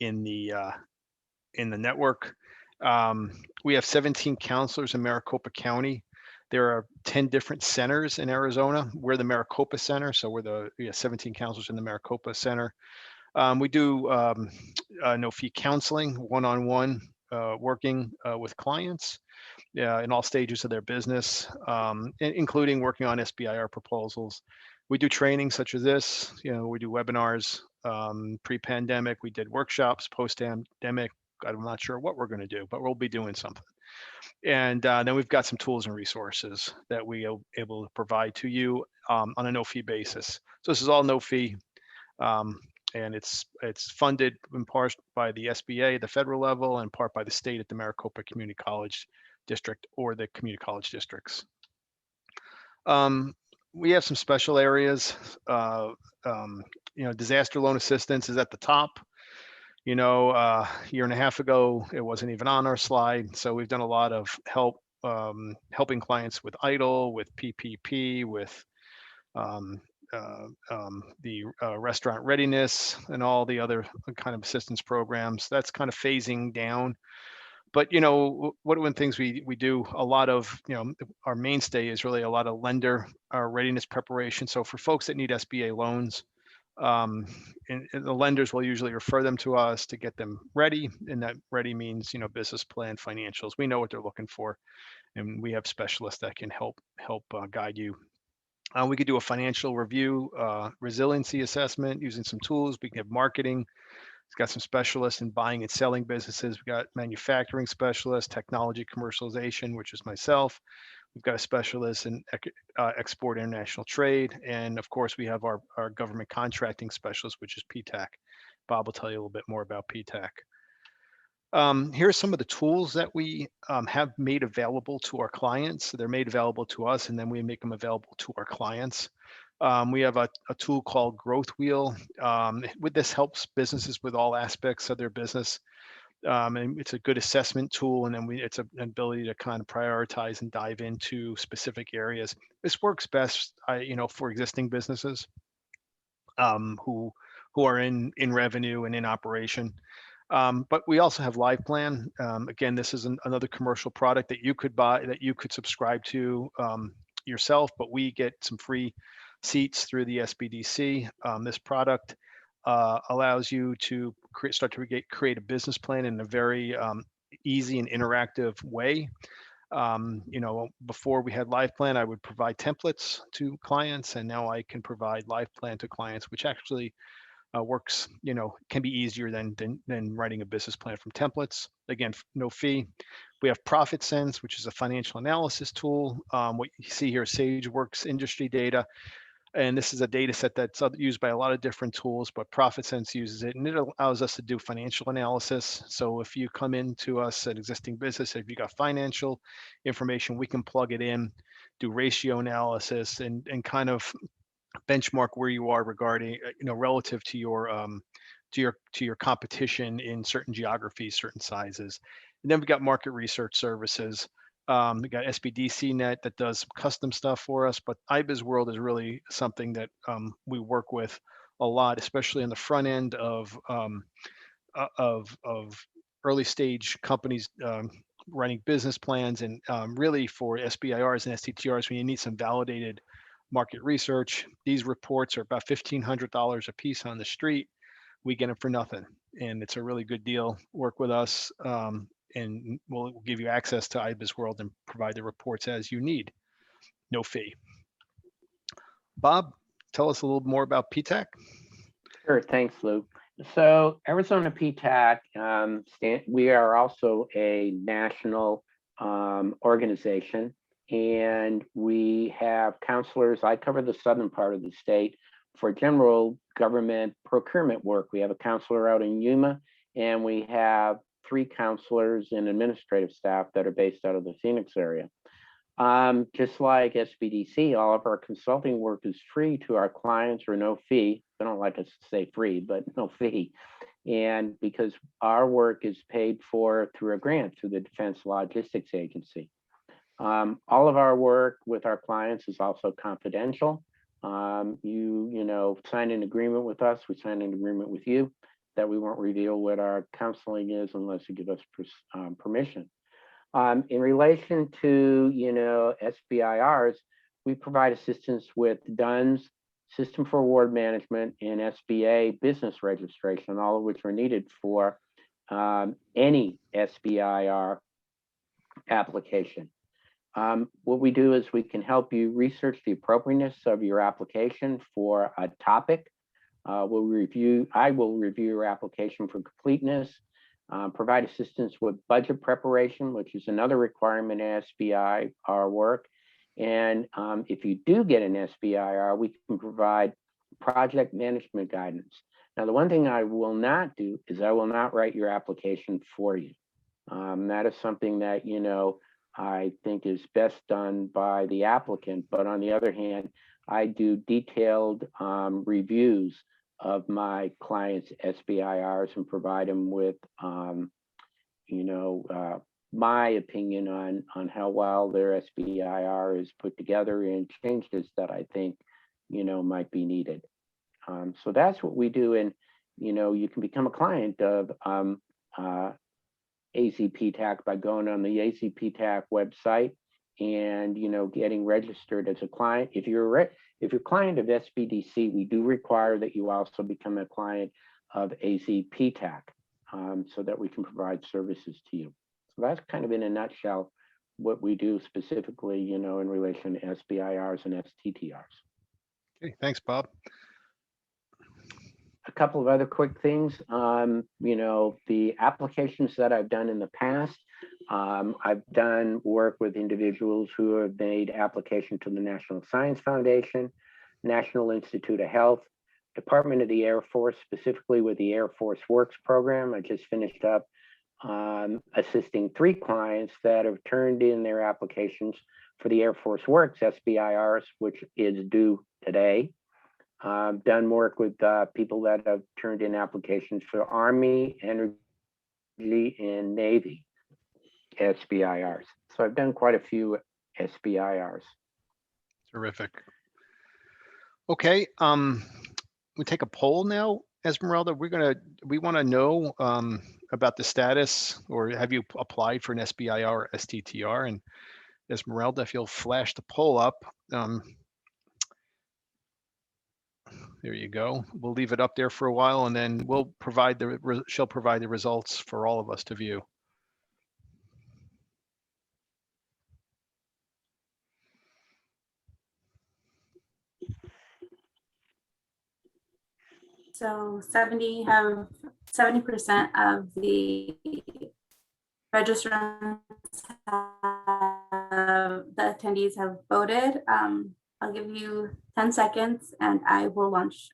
in the network. We have 17 counselors in Maricopa County. There are 10 different centers in Arizona. We're the Maricopa Center, so we have 17 counselors in the Maricopa Center. We do no-fee counseling, one-on-one working with clients in all stages of their business, including working on SBIR proposals. We do training such as this. We do webinars. Pre-pandemic, we did workshops. Post-pandemic, I'm not sure what we're going to do, but we'll be doing something. And then we've got some tools and resources that we are able to provide to you on a no-fee basis. So this is all no-fee. And it's funded in part by the SBA, the federal level, and part by the state at the Maricopa Community College District or the community college districts. We have some special areas. Disaster loan assistance is at the top. A year and a half ago, it wasn't even on our slide. So we've done a lot of help, helping clients with EIDL, with PPP, with the restaurant readiness and all the other kind of assistance programs. That's kind of phasing down. But one of the things we do a lot of, our mainstay is really a lot of lender readiness preparation. So for folks that need SBA loans, and the lenders will usually refer them to us to get them ready, and that ready means business plan, financials. We know what they're looking for, and we have specialists that can help guide you. We could do a financial review, resiliency assessment using some tools. We can have marketing. It's got some specialists in buying and selling businesses. We've got manufacturing specialists, technology commercialization, which is myself. We've got a specialist in export international trade. And of course, we have our government contracting specialist, which is PTAC. Bob will tell you a little bit more about PTAC. Here are some of the tools that we have made available to our clients. They're made available to us, and then we make them available to our clients. We have a tool called Growth Wheel. This helps businesses with all aspects of their business. And it's a good assessment tool, and then it's an ability to kind of prioritize and dive into specific areas. This works best, for existing businesses who are in revenue and in operation. But we also have Live Plan. Again, this is another commercial product that you could buy, that you could subscribe to yourself, but we get some free seats through the SBDC. This product allows you to create a business plan in a very easy and interactive way. Before we had Live Plan, I would provide templates to clients, and now I can provide Live Plan to clients, which actually works, can be easier than writing a business plan from templates. Again, no fee. We have Profit Sense, which is a financial analysis tool. What you see here, SageWorks industry data. And this is a data set that's used by a lot of different tools, but Profit Sense uses it, and it allows us to do financial analysis. So if you come into us, an existing business, if you got financial information, we can plug it in, do ratio analysis, and kind of benchmark where you are regarding, relative to your competition in certain geographies, certain sizes. And then we got market research services. We got SBDC Net that does custom stuff for us, but IBIS World is really something that we work with a lot, especially on the front end of early stage companies running business plans, and really for SBIRs and STTRs when you need some validated market research. These reports are about $1,500 a piece on the street. We get them for nothing, and it's a really good deal. Work with us, and we'll give you access to IBIS World and provide the reports as you need. No fee. Bob, tell us a little more about PTAC. Sure, thanks, Lou. So Arizona PTAC, we are also a national organization, and we have counselors. I cover the southern part of the state for general government procurement work. We have a counselor out in Yuma, and we have 3 counselors and administrative staff that are based out of the Phoenix area. Just like SBDC, all of our consulting work is free to our clients, or no fee. I don't like to say free, but no fee. And because our work is paid for through a grant through the Defense Logistics Agency. All of our work with our clients is also confidential. you sign an agreement with us, we sign an agreement with you that we won't reveal what our counseling is unless you give us permission. In relation to, SBIRs, we provide assistance with DUNS, System for Award Management, and SBA business registration, all of which are needed for any SBIR application. What we do is we can help you research the appropriateness of your application for a topic. I will review your application for completeness, provide assistance with budget preparation, which is another requirement in SBIR work. And if you do get an SBIR, we can provide project management guidance. Now, the one thing I will not do is I will not write your application for you. That is something that, I think is best done by the applicant. But on the other hand, I do detailed reviews of my clients' SBIRs and provide them with, my opinion on how well their SBIR is put together and changes that I think, might be needed. So that's what we do. And, you can become a client of AZPTAC by going on the AZPTAC website and, getting registered as a client. If you're a client of SBDC, we do require that you also become a client of AZPTAC so that we can provide services to you. So that's kind of in a nutshell what we do specifically, in relation to SBIRs and STTRs. Okay, thanks, Bob. A couple of other quick things. The applications that I've done in the past, I've done work with individuals who have made application to the National Science Foundation, National Institute of Health, Department of the Air Force, specifically with the Air Force Works program. I just finished up assisting 3 clients that have turned in their applications for the Air Force Works SBIRs, which is due today. Done work with people that have turned in applications for Army, Energy, and Navy SBIRs. So I've done quite a few SBIRs. Terrific. Okay, we take a poll now, Esmeralda. We want to know about the status, or have you applied for an SBIR or STTR? And Esmeralda, if you'll flash the poll up. There you go. We'll leave it up there for a while, and then we'll provide she'll provide the results for all of us to view. So 70% of the registrants, the attendees have voted. I'll give you 10 seconds and I will launch.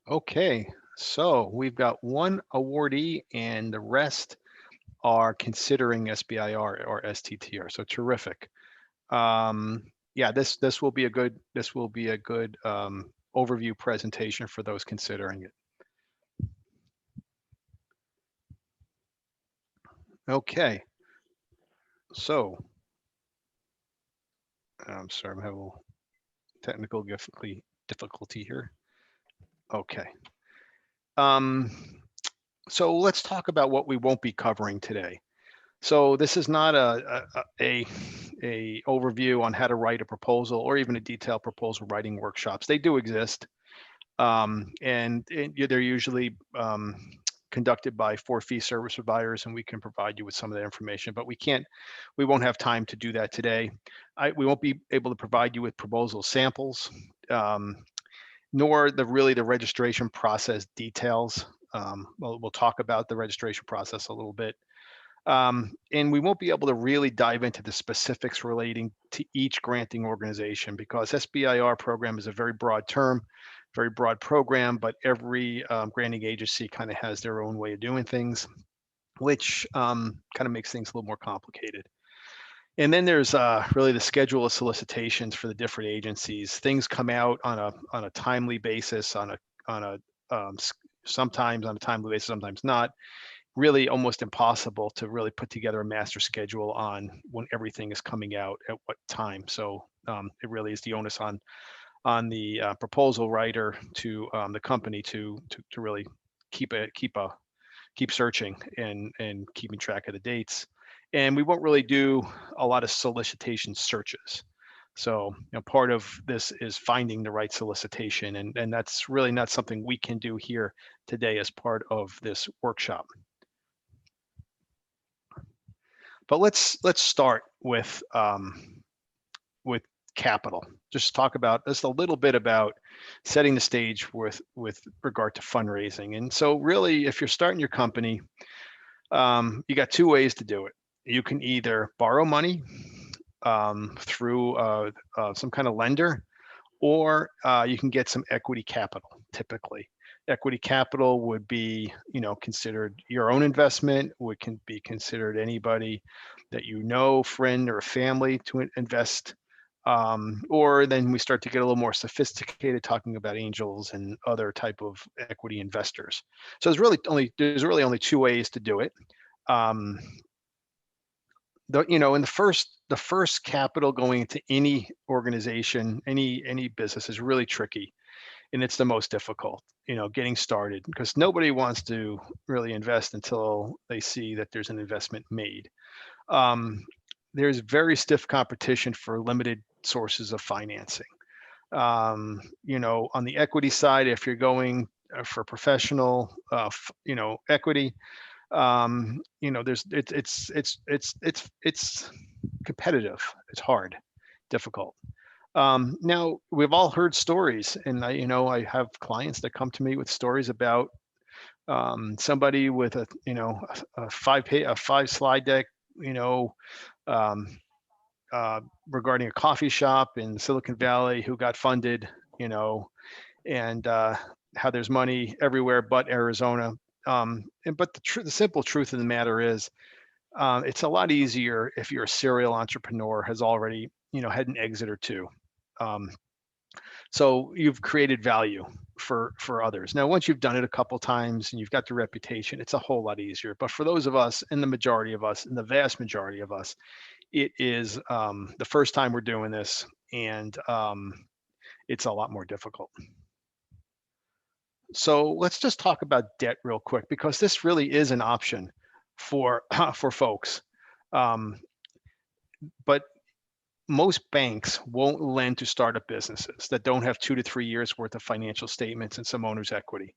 Okay, so we've got 1 awardee and the rest are considering SBIR or STTR. So terrific. Yeah, this will be a good overview presentation for those considering it. Okay, so I'm sorry, I'm having a little technical difficulty here. Okay, so let's talk about what we won't be covering today. So this is not a overview on how to write a proposal or even a detailed proposal writing workshops. They do exist, and they're usually conducted by for-fee service providers, and we can provide you with some of that information, but we won't have time to do that today. We won't be able to provide you with proposal samples, nor the registration process details. We'll talk about the registration process a little bit. And we won't be able to really dive into the specifics relating to each granting organization, because SBIR program is a very broad term, very broad program, but every granting agency kind of has their own way of doing things, which kind of makes things a little more complicated. And then there's really the schedule of solicitations for the different agencies. Things come out on a timely basis, on a sometimes on a timely basis, sometimes not. Really almost impossible to really put together a master schedule on when everything is coming out at what time. So it really is the onus on the proposal writer to the company to really keep searching and keeping track of the dates. And we won't really do a lot of solicitation searches. So, part of this is finding the right solicitation, and that's really not something we can do here today as part of this workshop. But let's start with capital. Just talk about just a little bit about setting the stage with regard to fundraising. And so, really, if you're starting your company, you got two ways to do it. You can either borrow money through some kind of lender, or you can get some equity capital. Typically, equity capital would be, considered your own investment. Would can be considered anybody that friend or family to invest. Or then we start to get a little more sophisticated, talking about angels and other type of equity investors. So there's really only two ways to do it. In the first capital going into any organization, any business is really tricky, and it's the most difficult, getting started, because nobody wants to really invest until they see that there's an investment made. There's very stiff competition for limited sources of financing. On the equity side, if you're going for professional, equity, it's competitive. It's hard, difficult. Now we've all heard stories, and I have clients that come to me with stories about somebody with a five slide deck, regarding a coffee shop in Silicon Valley who got funded, and how there's money everywhere but Arizona. But the simple truth of the matter is, it's a lot easier if you're a serial entrepreneur, has already, had an exit or two. So you've created value for others. Now, once you've done it a couple times and you've got the reputation, it's a whole lot easier. But for those of us, and the majority of us, and the vast majority of us, it is the first time we're doing this, and it's a lot more difficult. So let's just talk about debt real quick, because this really is an option for folks. But most banks won't lend to startup businesses that don't have 2 to 3 years worth of financial statements and some owner's equity.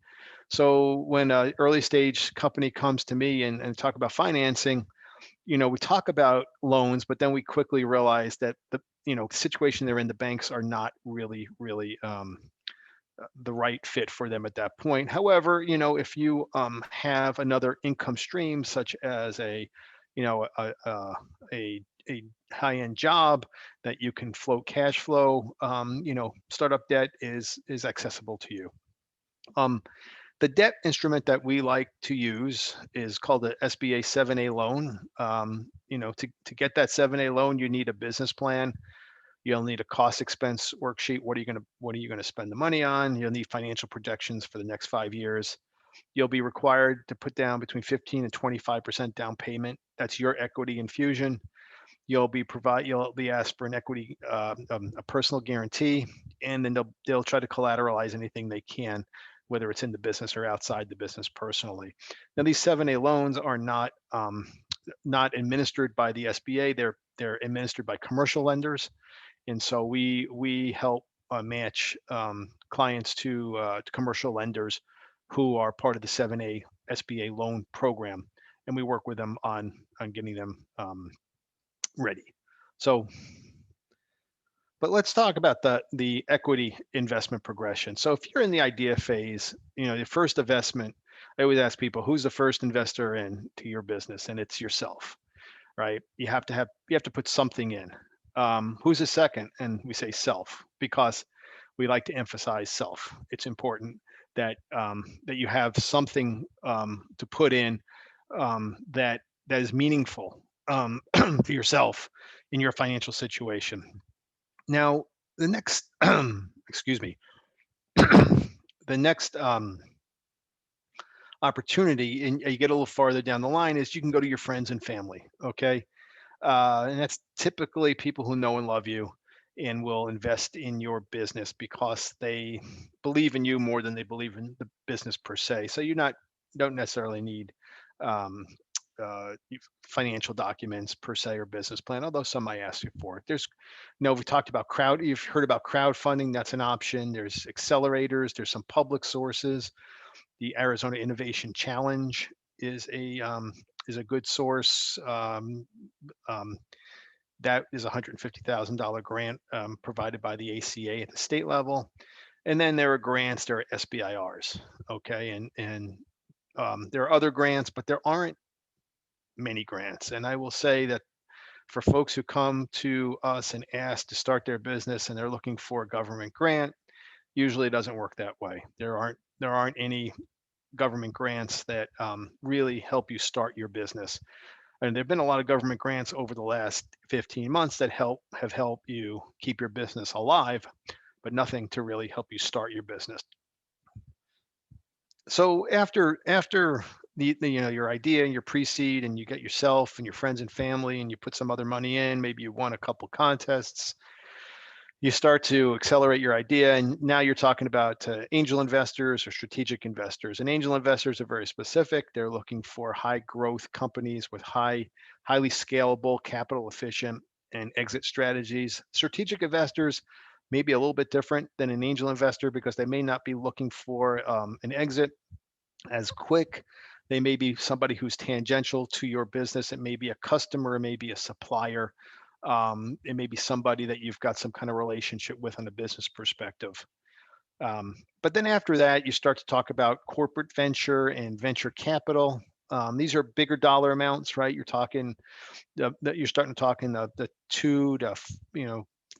So when an early stage company comes to me and talk about financing, we talk about loans, but then we quickly realize that the situation they're in, the banks are not really the right fit for them at that point. However, if you have another income stream, such as a high-end job that you can float cash flow, startup debt is accessible to you. The debt instrument that we like to use is called the SBA 7A loan. To get that 7A loan, you need a business plan. You'll need a cost expense worksheet. What are you gonna spend the money on? You'll need financial projections for the next 5 years. You'll be required to put down between 15 and 25% down payment. That's your equity infusion. You'll be asked for an equity, a personal guarantee, and then they'll try to collateralize anything they can, whether it's in the business or outside the business personally. Now, these 7A loans are not administered by the SBA. They're administered by commercial lenders, and so we help match clients to commercial lenders who are part of the 7A SBA loan program, and we work with them on getting them ready. So, but let's talk about the equity investment progression. So if you're in the idea phase, the first investment, I always ask people, who's the first investor into your business? And it's yourself, right? You have to put something in. Who's the second? And we say self, because we like to emphasize self. It's important that you have something to put in that is meaningful to yourself in your financial situation. Now, the next, excuse me, the next opportunity, and you get a little farther down the line, is you can go to your friends and family. Okay. And that's typically people who know and love you and will invest in your business because they believe in you more than they believe in the business per se. So don't necessarily need um, financial documents per se or business plan, although some might ask you for it. We talked about you've heard about crowdfunding. That's an option. There's accelerators. There's some public sources. The Arizona Innovation Challenge is a good source. Um, that is a $150,000 grant provided by the ACA at the state level. And then there are grants, there are SBIRs. Okay. And there are other grants, but there aren't many grants. And I will say that for folks who come to us and ask to start their business and they're looking for a government grant, usually it doesn't work that way. There aren't any government grants that really help you start your business. And there've been a lot of government grants over the last 15 months that have helped you keep your business alive, but nothing to really help you start your business. So after your idea and your pre-seed, and you get yourself and your friends and family, and you put some other money in, maybe you won a couple contests, you start to accelerate your idea, and now you're talking about angel investors or strategic investors. And angel investors are very specific. They're looking for high growth companies with highly scalable, capital efficient, and exit strategies. Strategic investors may be a little bit different than an angel investor because they may not be looking for an exit as quick. They may be somebody who's tangential to your business. It may be a customer, it may be a supplier. It may be somebody that you've got some kind of relationship with on a business perspective. But then after that, you start to talk about corporate venture and venture capital. These are bigger dollar amounts, right? You're starting to talk in the 2 to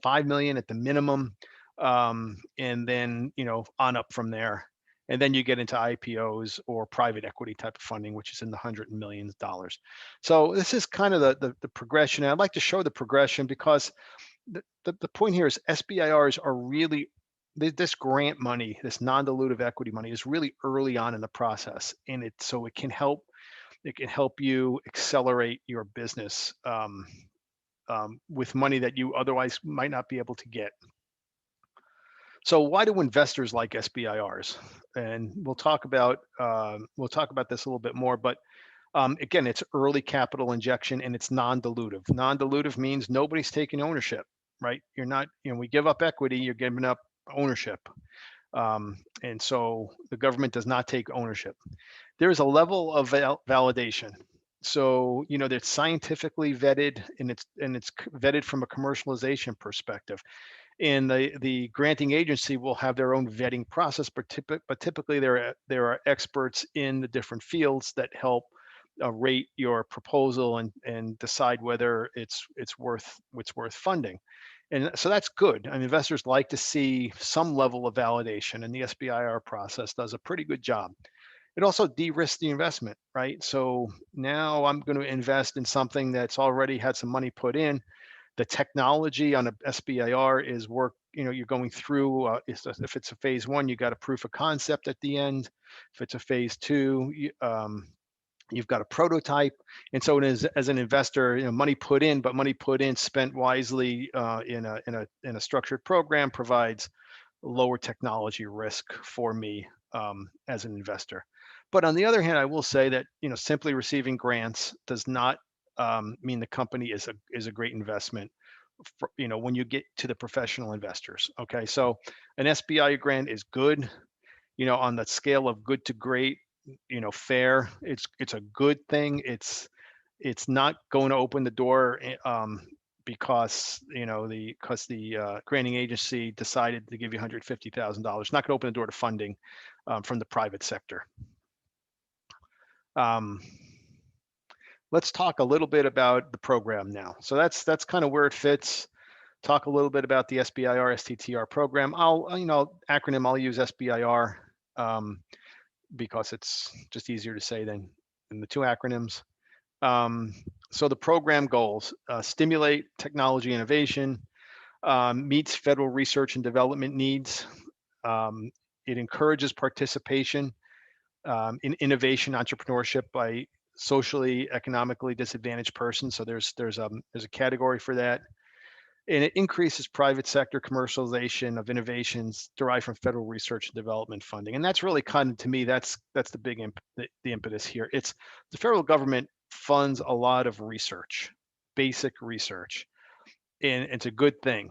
5 million at the minimum, and then on up from there. And then you get into IPOs or private equity type of funding, which is in the hundred millions of dollars. So this is kind of the progression. And I'd like to show the progression because the point here is SBIRs are really, this grant money, this non-dilutive equity money is really early on in the process. And it can help you accelerate your business with money that you otherwise might not be able to get. So why do investors like SBIRs? And we'll talk about this a little bit more. But again, it's early capital injection and it's non-dilutive. Non-dilutive means nobody's taking ownership, right? You're not. We give up equity, you're giving up ownership, and so the government does not take ownership. There is a level of validation. So that's scientifically vetted, and it's vetted from a commercialization perspective. And the granting agency will have their own vetting process, but typically there are experts in the different fields that help rate your proposal and decide whether it's worth funding. And so that's good. I mean, investors like to see some level of validation, and the SBIR process does a pretty good job. It also de-risks the investment, right? So now I'm going to invest in something that's already had some money put in. The technology on a SBIR is you're going through, if it's a phase 1, you got a proof of concept at the end. If it's a phase 2, you've got a prototype. And so as an investor, money put in, but money put in spent wisely in a structured program provides lower technology risk for me as an investor. But on the other hand, I will say that simply receiving grants does not mean the company is a great investment when you get to the professional investors. Okay, so an SBI grant is good, on the scale of good to great, fair. It's a good thing. It's not going to open the door because the granting agency decided to give you $150,000. Not going to open the door to funding from the private sector. Let's talk a little bit about the program now. So that's kind of where it fits. Talk a little bit about the SBIR STTR program. I'll use SBIR because it's just easier to say than the two acronyms. So the program goals: stimulate technology innovation, meets federal research and development needs. It encourages participation in innovation entrepreneurship by socially economically disadvantaged persons. So there's a category for that. And it increases private sector commercialization of innovations derived from federal research and development funding. And that's really kind of, to me, that's the big the impetus here. It's the federal government funds a lot of research, basic research, and it's a good thing.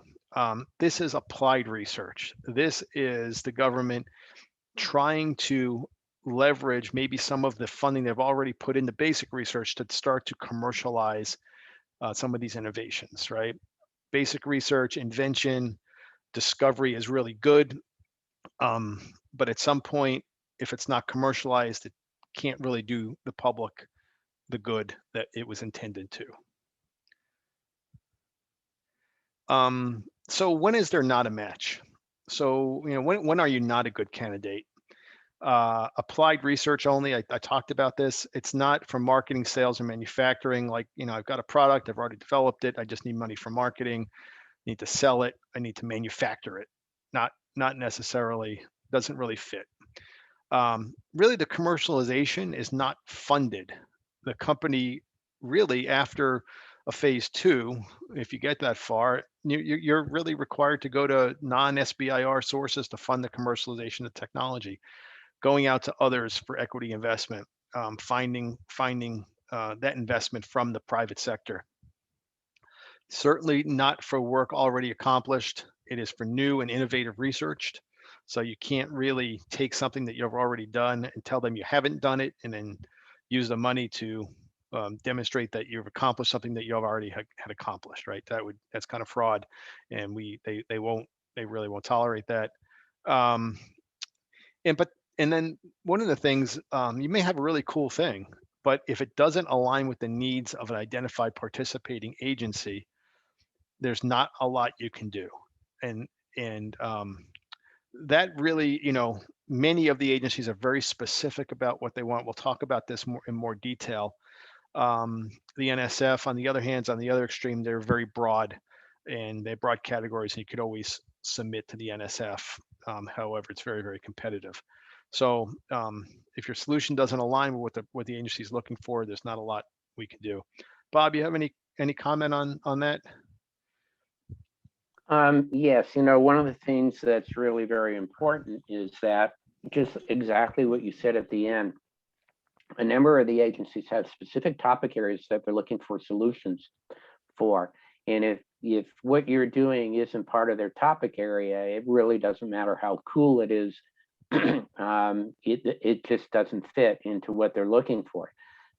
This is applied research. This is the government trying to leverage maybe some of the funding they've already put into basic research to start to commercialize some of these innovations, right? Basic research, invention, discovery is really good. But at some point, if it's not commercialized, it can't really do the public the good that it was intended to. So when is there not a match? So, when are you not a good candidate? Applied research only, I talked about this. It's not for marketing, sales, or manufacturing. Like, I've got a product, I've already developed it, I just need money for marketing, I need to sell it, I need to manufacture it. Not necessarily, doesn't really fit. Really, the commercialization is not funded. The company really, after a phase 2, if you get that far, you're really required to go to non-SBIR sources to fund the commercialization of technology, going out to others for equity investment, finding that investment from the private sector. Certainly not for work already accomplished. It is for new and innovative research. So you can't really take something that you've already done and tell them you haven't done it, and then use the money to demonstrate that you've accomplished something that you have already had accomplished, right? That's kind of fraud, and they really won't tolerate that. And then one of the things, you may have a really cool thing, but if it doesn't align with the needs of an identified participating agency, there's not a lot you can do. And that really, many of the agencies are very specific about what they want. We'll talk about this in more detail. The NSF, on the other hand, on the other extreme, they're very broad, and they're broad categories, and you could always submit to the NSF. However, it's very, very competitive. So if your solution doesn't align with what the agency is looking for, there's not a lot we can do. Bob, you have any comment on that? Yes, one of the things that's really very important is that just exactly what you said at the end. A number of the agencies have specific topic areas that they're looking for solutions for. And if what you're doing isn't part of their topic area, it really doesn't matter how cool it is. It just doesn't fit into what they're looking for.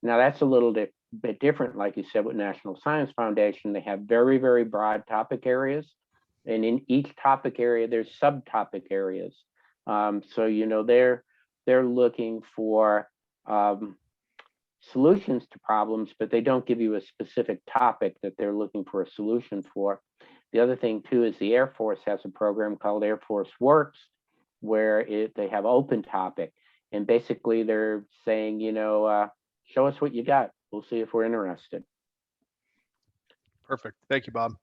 Now, that's a little bit different, like you said, with National Science Foundation. They have very, very broad topic areas. And in each topic area, there's subtopic areas. So, they're looking for solutions to problems, but they don't give you a specific topic that they're looking for a solution for. The other thing, too, is the Air Force has a program called Air Force Works, where they have open topic. And basically, they're saying, show us what you got. We'll see if we're interested. Perfect. Thank you, Bob.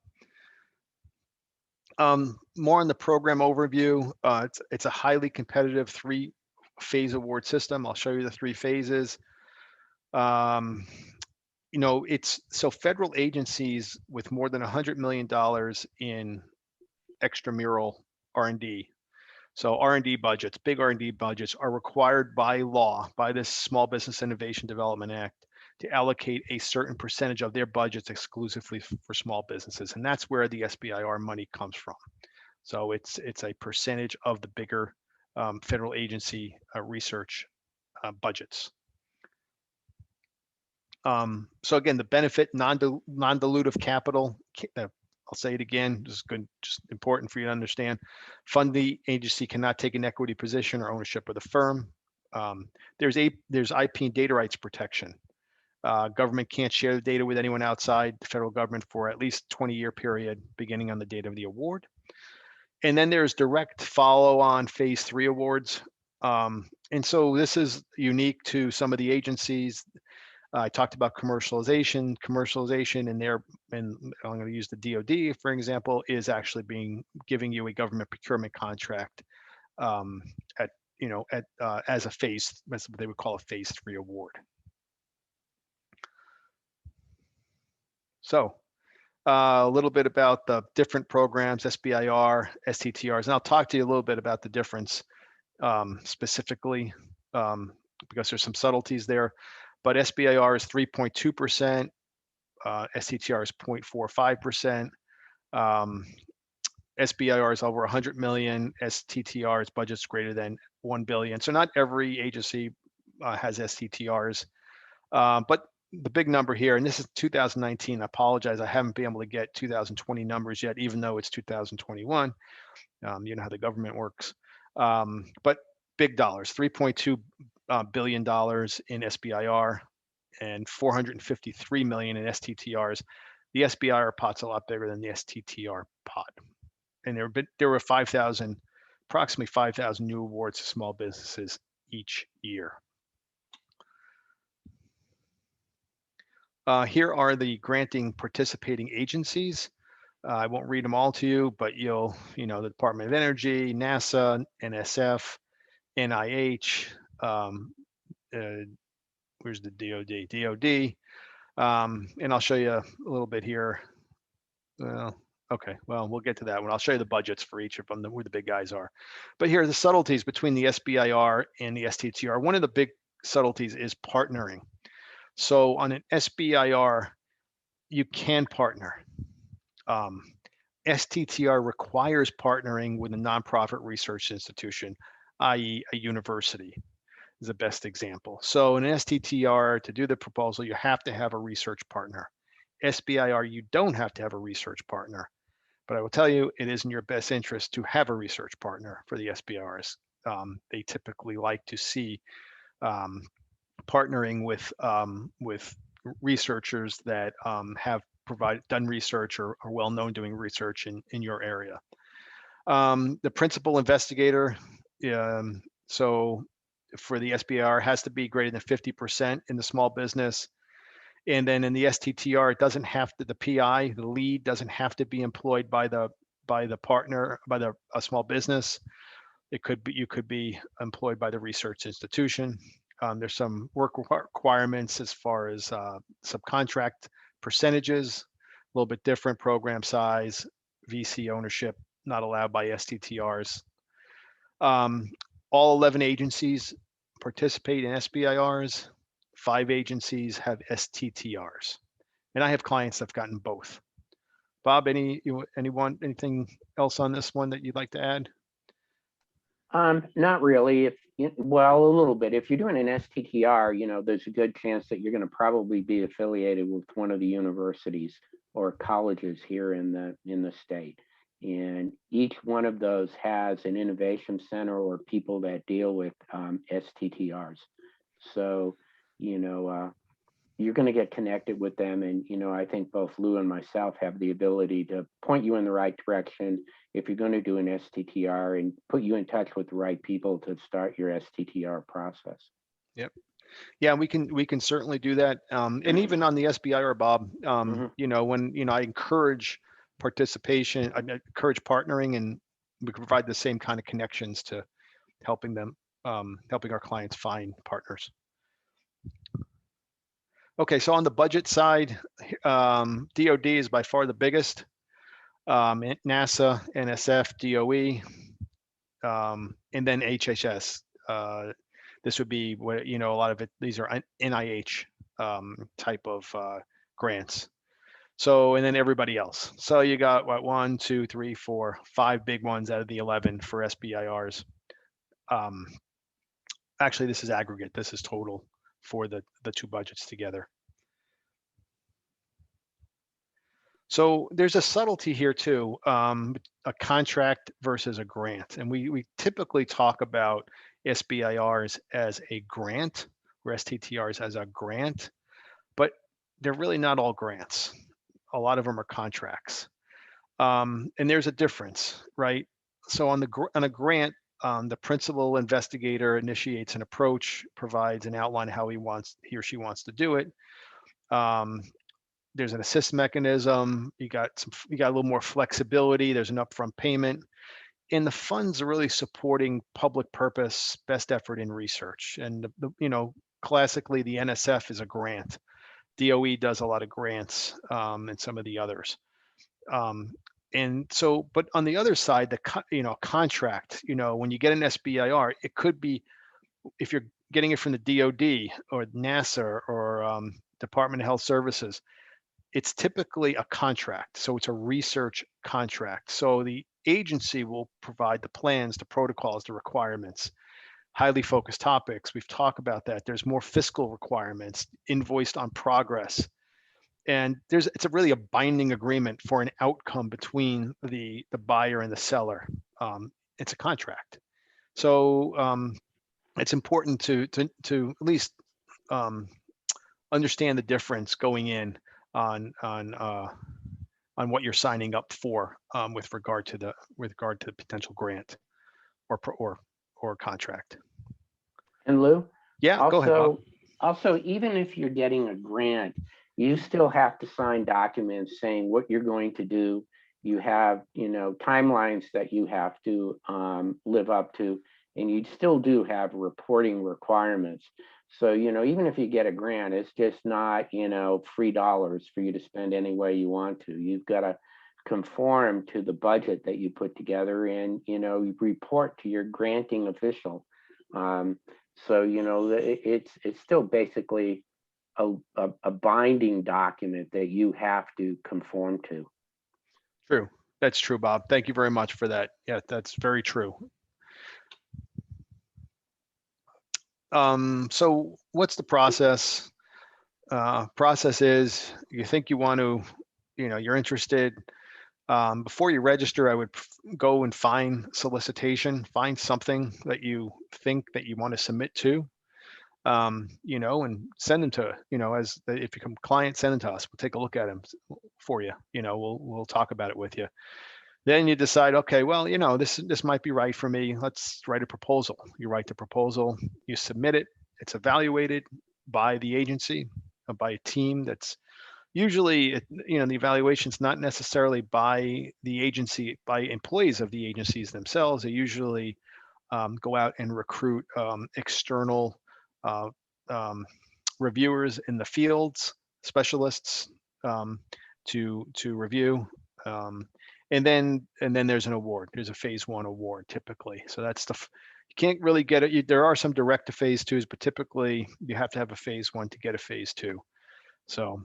More on the program overview. It's a highly competitive 3-phase award system. I'll show you the 3 phases. It's so federal agencies with more than $100 million in extramural R&D. So R&D budgets, big R&D budgets, are required by law, by this Small Business Innovation Development Act, to allocate a certain percentage of their budgets exclusively for small businesses. And that's where the SBIR money comes from. So it's a percentage of the bigger federal agency research budgets. So again, the benefit, non-dilutive capital, I'll say it again, just important for you to understand. Fund the agency cannot take an equity position or ownership of the firm. There's IP and data rights protection. Government can't share the data with anyone outside the federal government for at least 20-year period, beginning on the date of the award. And then there's direct follow-on phase 3 awards. And so this is unique to some of the agencies. I talked about commercialization, and I'm going to use the DoD, for example, is actually giving you a government procurement contract at as a phase, as what they would call a phase 3 award. So a little bit about the different programs, SBIR, STTRs, and I'll talk to you a little bit about the difference specifically because there's some subtleties there. But SBIR is 3.2%, STTR is 0.45%, SBIR is over 100 million, STTR's budget's greater than 1 billion. So not every agency has STTRs, but the big number here, and this is 2019. I apologize, I haven't been able to get 2020 numbers yet, even though it's 2021. You know how the government works. But big dollars, $3.2 billion in SBIR and 453 million in STTRs. The SBIR pot's a lot bigger than the STTR pot. And there were approximately 5,000 new awards to small businesses each year. Here are the granting participating agencies. I won't read them all to you, but the Department of Energy, NASA, NSF, NIH, where's the DOD, and I'll show you a little bit here. Okay, well, we'll get to that one. I'll show you the budgets for each of them, where the big guys are. But here are the subtleties between the SBIR and the STTR. One of the big subtleties is partnering. So on an SBIR, you can partner. STTR requires partnering with a nonprofit research institution, i.e. a university is the best example. So in an STTR, to do the proposal, you have to have a research partner. SBIR, you don't have to have a research partner. But I will tell you, it is in your best interest to have a research partner for the SBIRs. They typically like to see partnering with researchers that have done research or are well known doing research in your area. The principal investigator, so for the SBIR, has to be greater than 50% in the small business. And then in the STTR, it doesn't have to, the PI, the lead, doesn't have to be employed by the partner, by a small business. You could be employed by the research institution. There's some work requirements as far as subcontract percentages, a little bit different program size, VC ownership, not allowed by STTRs. All 11 agencies participate in SBIRs. 5 agencies have STTRs, and I have clients that've gotten both. Bob, anything else on this one that you'd like to add? Not really. Well, a little bit. If you're doing an STTR, there's a good chance that you're going to probably be affiliated with one of the universities or colleges here in the state. And each one of those has an innovation center or people that deal with STTRs. So, you're going to get connected with them. And, I think both Lou and myself have the ability to point you in the right direction if you're going to do an STTR and put you in touch with the right people to start your STTR process. Yep. Yeah, we can certainly do that. And even on the SBIR, Bob, when, I encourage participation, I encourage partnering, and we can provide the same kind of connections to helping our clients find partners. Okay, so on the budget side, DoD is by far the biggest. NASA, NSF, DOE, and then HHS. This would be what a lot of it. These are NIH type of grants. So, and then everybody else. So you got what, 1, 2, 3, 4, 5 big ones out of the 11 for SBIRs. Actually, this is aggregate. This is total for the 2 budgets together. So there's a subtlety here too, a contract versus a grant. And we typically talk about SBIRs as a grant or STTRs as a grant, but they're really not all grants. A lot of them are contracts. And there's a difference, right? So on a grant, the principal investigator initiates an approach, provides an outline of how he or she wants to do it. There's an assist mechanism. You got a little more flexibility. There's an upfront payment. and the funds are really supporting public purpose, best effort in research. And classically, the NSF is a grant. DOE does a lot of grants, and some of the others. And so, but on the other side, contract, when you get an SBIR, it could be, if you're getting it from the DOD or NASA or Department of Health Services, it's typically a contract. So it's a research contract. So the agency will provide the plans, the protocols, the requirements, highly focused topics. We've talked about that. There's more fiscal requirements, invoiced on progress. And it's really a binding agreement for an outcome between the buyer and the seller. It's a contract. So it's important to at least understand the difference going in on what you're signing up for, with regard to the potential grant or contract. And Lou? Yeah, go ahead, Bob. Also, even if you're getting a grant, you still have to sign documents saying what you're going to do. You have, timelines that you have to live up to, and you still do have reporting requirements. So, even if you get a grant, it's just not, free dollars for you to spend any way you want to. You've got to conform to the budget that you put together, and, you report to your granting official. So, it's still basically a binding document that you have to conform to. True. That's true, Bob. Thank you very much for that. Yeah, that's very true. So what's the process? Process is, you think you want to, you're interested. Before you register, I would go and find solicitation, find something that you think that you want to submit to, and send them to, if you become a client, send them to us. We'll take a look at them for you. We'll talk about it with you. Then you decide, okay, well, this might be right for me. Let's write a proposal. You write the proposal, you submit it. It's evaluated by the agency, by a team that's usually, the evaluation's not necessarily by the agency, by employees of the agencies themselves. They usually go out and recruit external reviewers in the fields, specialists, to review. And then there's an award. There's a phase 1 award typically. So that's you can't really get it. There are some direct to phase 2s, but typically you have to have a phase 1 to get a phase 2. So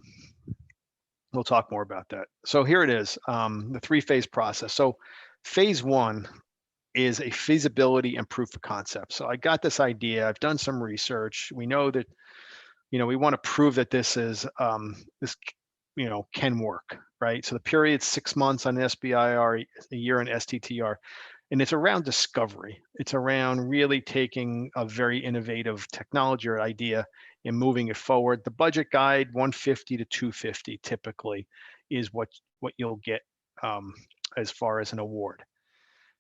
we'll talk more about that. So here it is, the 3-phase process. So phase 1 is a feasibility and proof of concept. So I got this idea. I've done some research. We know that, we want to prove that this is this can work, right? So the period's 6 months on SBIR, a year on STTR, and it's around discovery. It's around really taking a very innovative technology or idea and moving it forward. The budget guide, 150 to 250 typically is what you'll get as far as an award.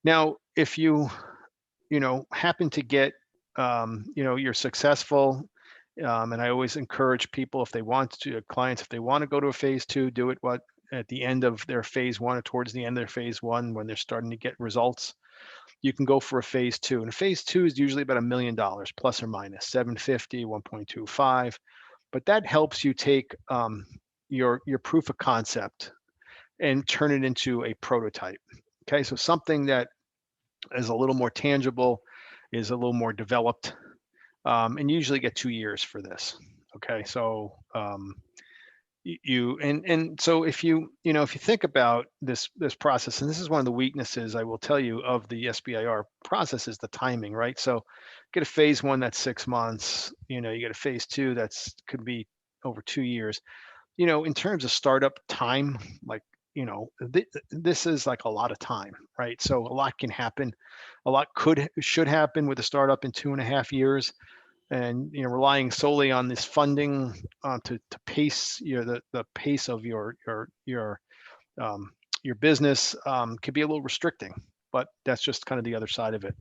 Now, if you happen to get, you're successful, and I always encourage people, if they want to, clients, if they want to go to a phase 2, do it at the end of their phase 1 or towards the end of their phase 1, when they're starting to get results. You can go for a phase 2, and a phase 2 is usually about $1 million plus or minus 750, 1.25, but that helps you take your proof of concept and turn it into a prototype. Okay, so something that is a little more tangible, is a little more developed, and you usually get 2 years for this. Okay, so so if you think about this process, and this is one of the weaknesses, I will tell you, of the SBIR process, is the timing, right? So get a phase 1 that's 6 months, you get a phase 2 could be over 2 years. In terms of startup time, like, this is like a lot of time, right? So a lot can happen. A lot should happen with a startup in 2.5 years. And relying solely on this funding to pace the pace of your business could be a little restricting, but that's just kind of the other side of it.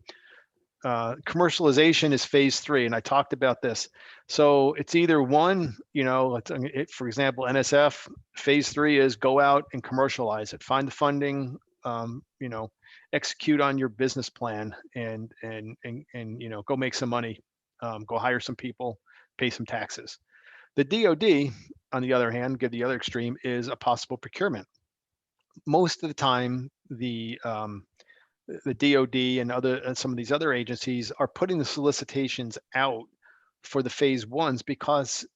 Commercialization is phase 3, and I talked about this. So it's either one, for example, NSF phase 3 is go out and commercialize it, find the funding, you know, execute on your business plan and you know, go make some money, go hire some people, pay some taxes. The DoD, on the other hand, give the other extreme, is a possible procurement. Most of the time, the DoD and some of these other agencies are putting the solicitations out for the phase ones because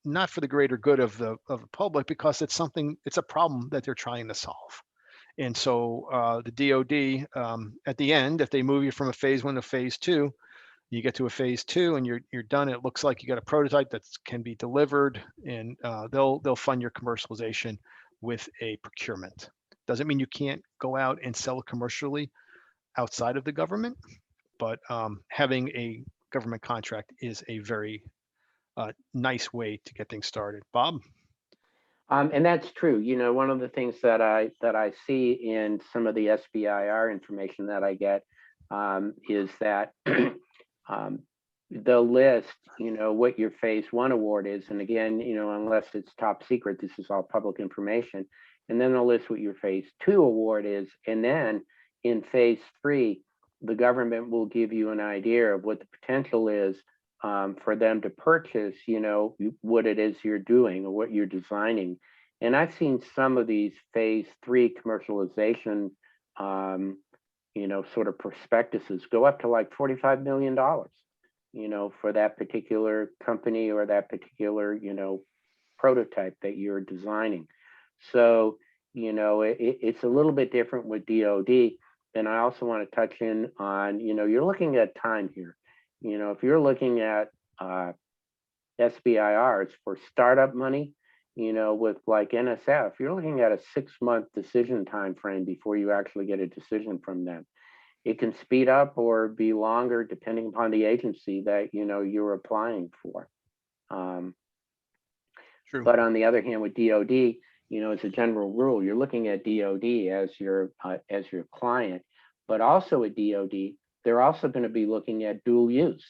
not for the greater good of the public, because it's a problem that they're trying to solve. And so the DoD at the end, if they move you from a phase one to phase two, you get to a phase two and you're done. It looks like you got a prototype that can be delivered, and they'll fund your commercialization with a procurement. Doesn't mean you can't go out and sell it commercially outside of the government, but having a government contract is a very nice way to get things started. Bob? And that's true. You know, one of the things that I see in some of the SBIR information that I get is that they'll list, you know, what your phase one award is. And again, you know, unless it's top secret, this is all public information. And then they'll list what your phase two award is. And then in phase three, the government will give you an idea of what the potential is for them to purchase, you know, what it is you're doing or what you're designing. And I've seen some of these phase three commercialization, you know, sort of prospectuses go up to like $45 million, you know, for that particular company or that particular, you know, prototype that you're designing. So, you know, it's a little bit different with DoD. And I also want to touch in on, you know, you're looking at time here. You know, if you're looking at SBIRs for startup money, you know, with like NSF, you're looking at a 6-month decision time frame before you actually get a decision from them. It can speed up or be longer depending upon the agency that, you know, you're applying for. True. But on the other hand, with DoD, you know, as a general rule, you're looking at DoD as your client, but also at DoD, they're also going to be looking at dual use.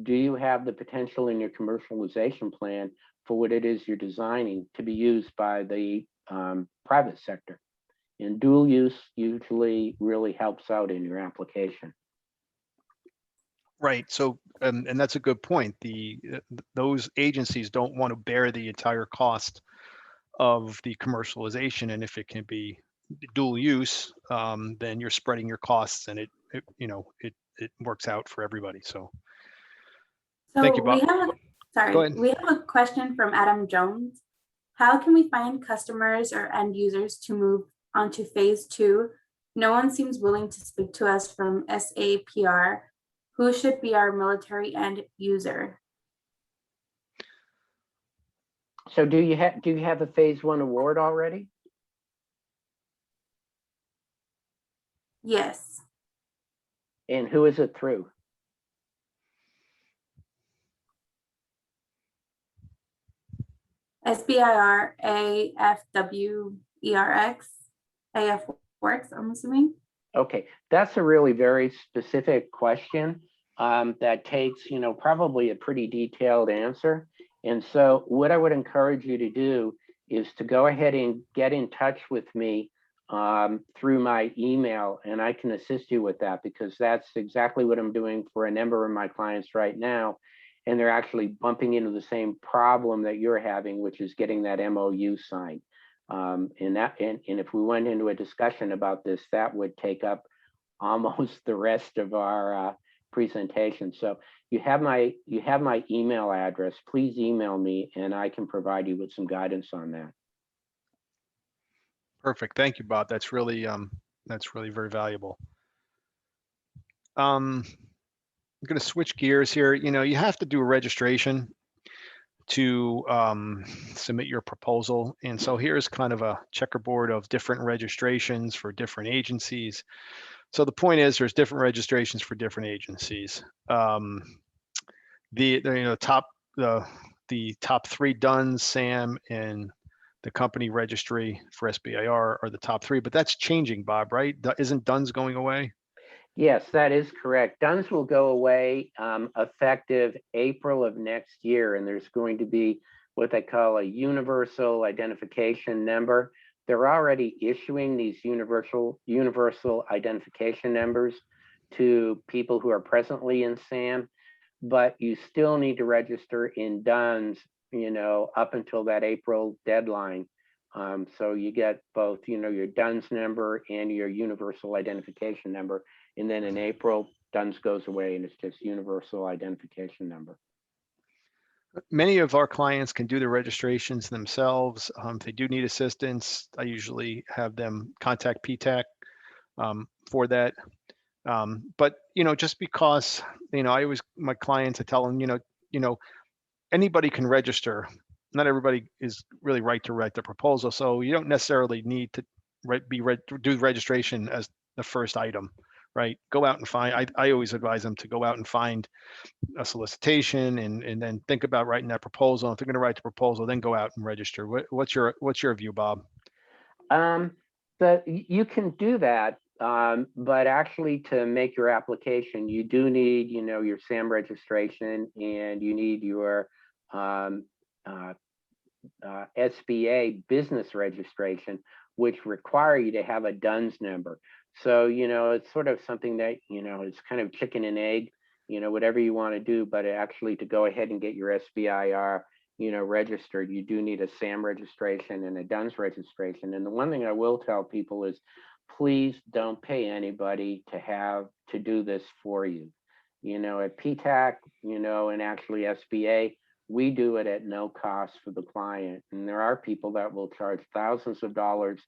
Do you have the potential in your commercialization plan for what it is you're designing to be used by the private sector? And dual use usually really helps out in your application. Right. So, and that's a good point. Those agencies don't want to bear the entire cost of the commercialization, and if it can be dual use, then you're spreading your costs, and it you know, it works out for everybody. So thank you, Bob. Go ahead. We have a question from Adam Jones. How can we find customers or end users to move onto phase two? No one seems willing to speak to us from SAPR. Who should be our military end user? So do you have a phase one award already? Yes. And who is it through? SBIR, AFWERX, AF Works, I'm assuming. Okay, that's a really very specific question that takes, you know, probably a pretty detailed answer. And so what I would encourage you to do is to go ahead and get in touch with me through my email, and I can assist you with that, because that's exactly what I'm doing for a number of my clients right now. And they're actually bumping into the same problem that you're having, which is getting that MOU signed. And if we went into a discussion about this, that would take up almost the rest of our presentation. So you have my email address. Please email me, and I can provide you with some guidance on that. Perfect. Thank you, Bob. That's really very valuable. I'm going to switch gears here. You know, you have to do a registration to submit your proposal. And so here's kind of a checkerboard of different registrations for different agencies. So the point is, there's different registrations for different agencies. The top 3 DUNS, SAM, and the company registry for SBIR are the top 3, but that's changing, Bob, right? Isn't DUNS going away? Yes, that is correct. DUNS will go away effective April of next year, and there's going to be what they call a universal identification number they're already issuing these universal identification numbers to people who are presently in SAM, but you still need to register in DUNS, up until that April deadline. So you get both, your DUNS number and your universal identification number. And then in April, DUNS goes away and it's just universal identification number. Many of our clients can do the registrations themselves. If they do need assistance, I usually have them contact PTAC for that. But just because I always, my clients, I tell them, anybody can register. Not everybody is really right to write the proposal, so you don't necessarily need to do registration as the first item, right? Go out and find. I always advise them to go out and find a solicitation and then think about writing that proposal. If they're going to write the proposal, then go out and register. What's your view, Bob? You can do that, but actually to make your application, you do need, your SAM registration, and you need your SBA business registration, which require you to have a DUNS number. So, it's sort of something that, it's kind of chicken and egg, whatever you want to do, but actually to go ahead and get your SBIR, registered, you do need a SAM registration and a DUNS registration. And the one thing I will tell people is, please don't pay anybody to do this for you. At PTAC, and actually SBA, we do it at no cost for the client. And there are people that will charge thousands of dollars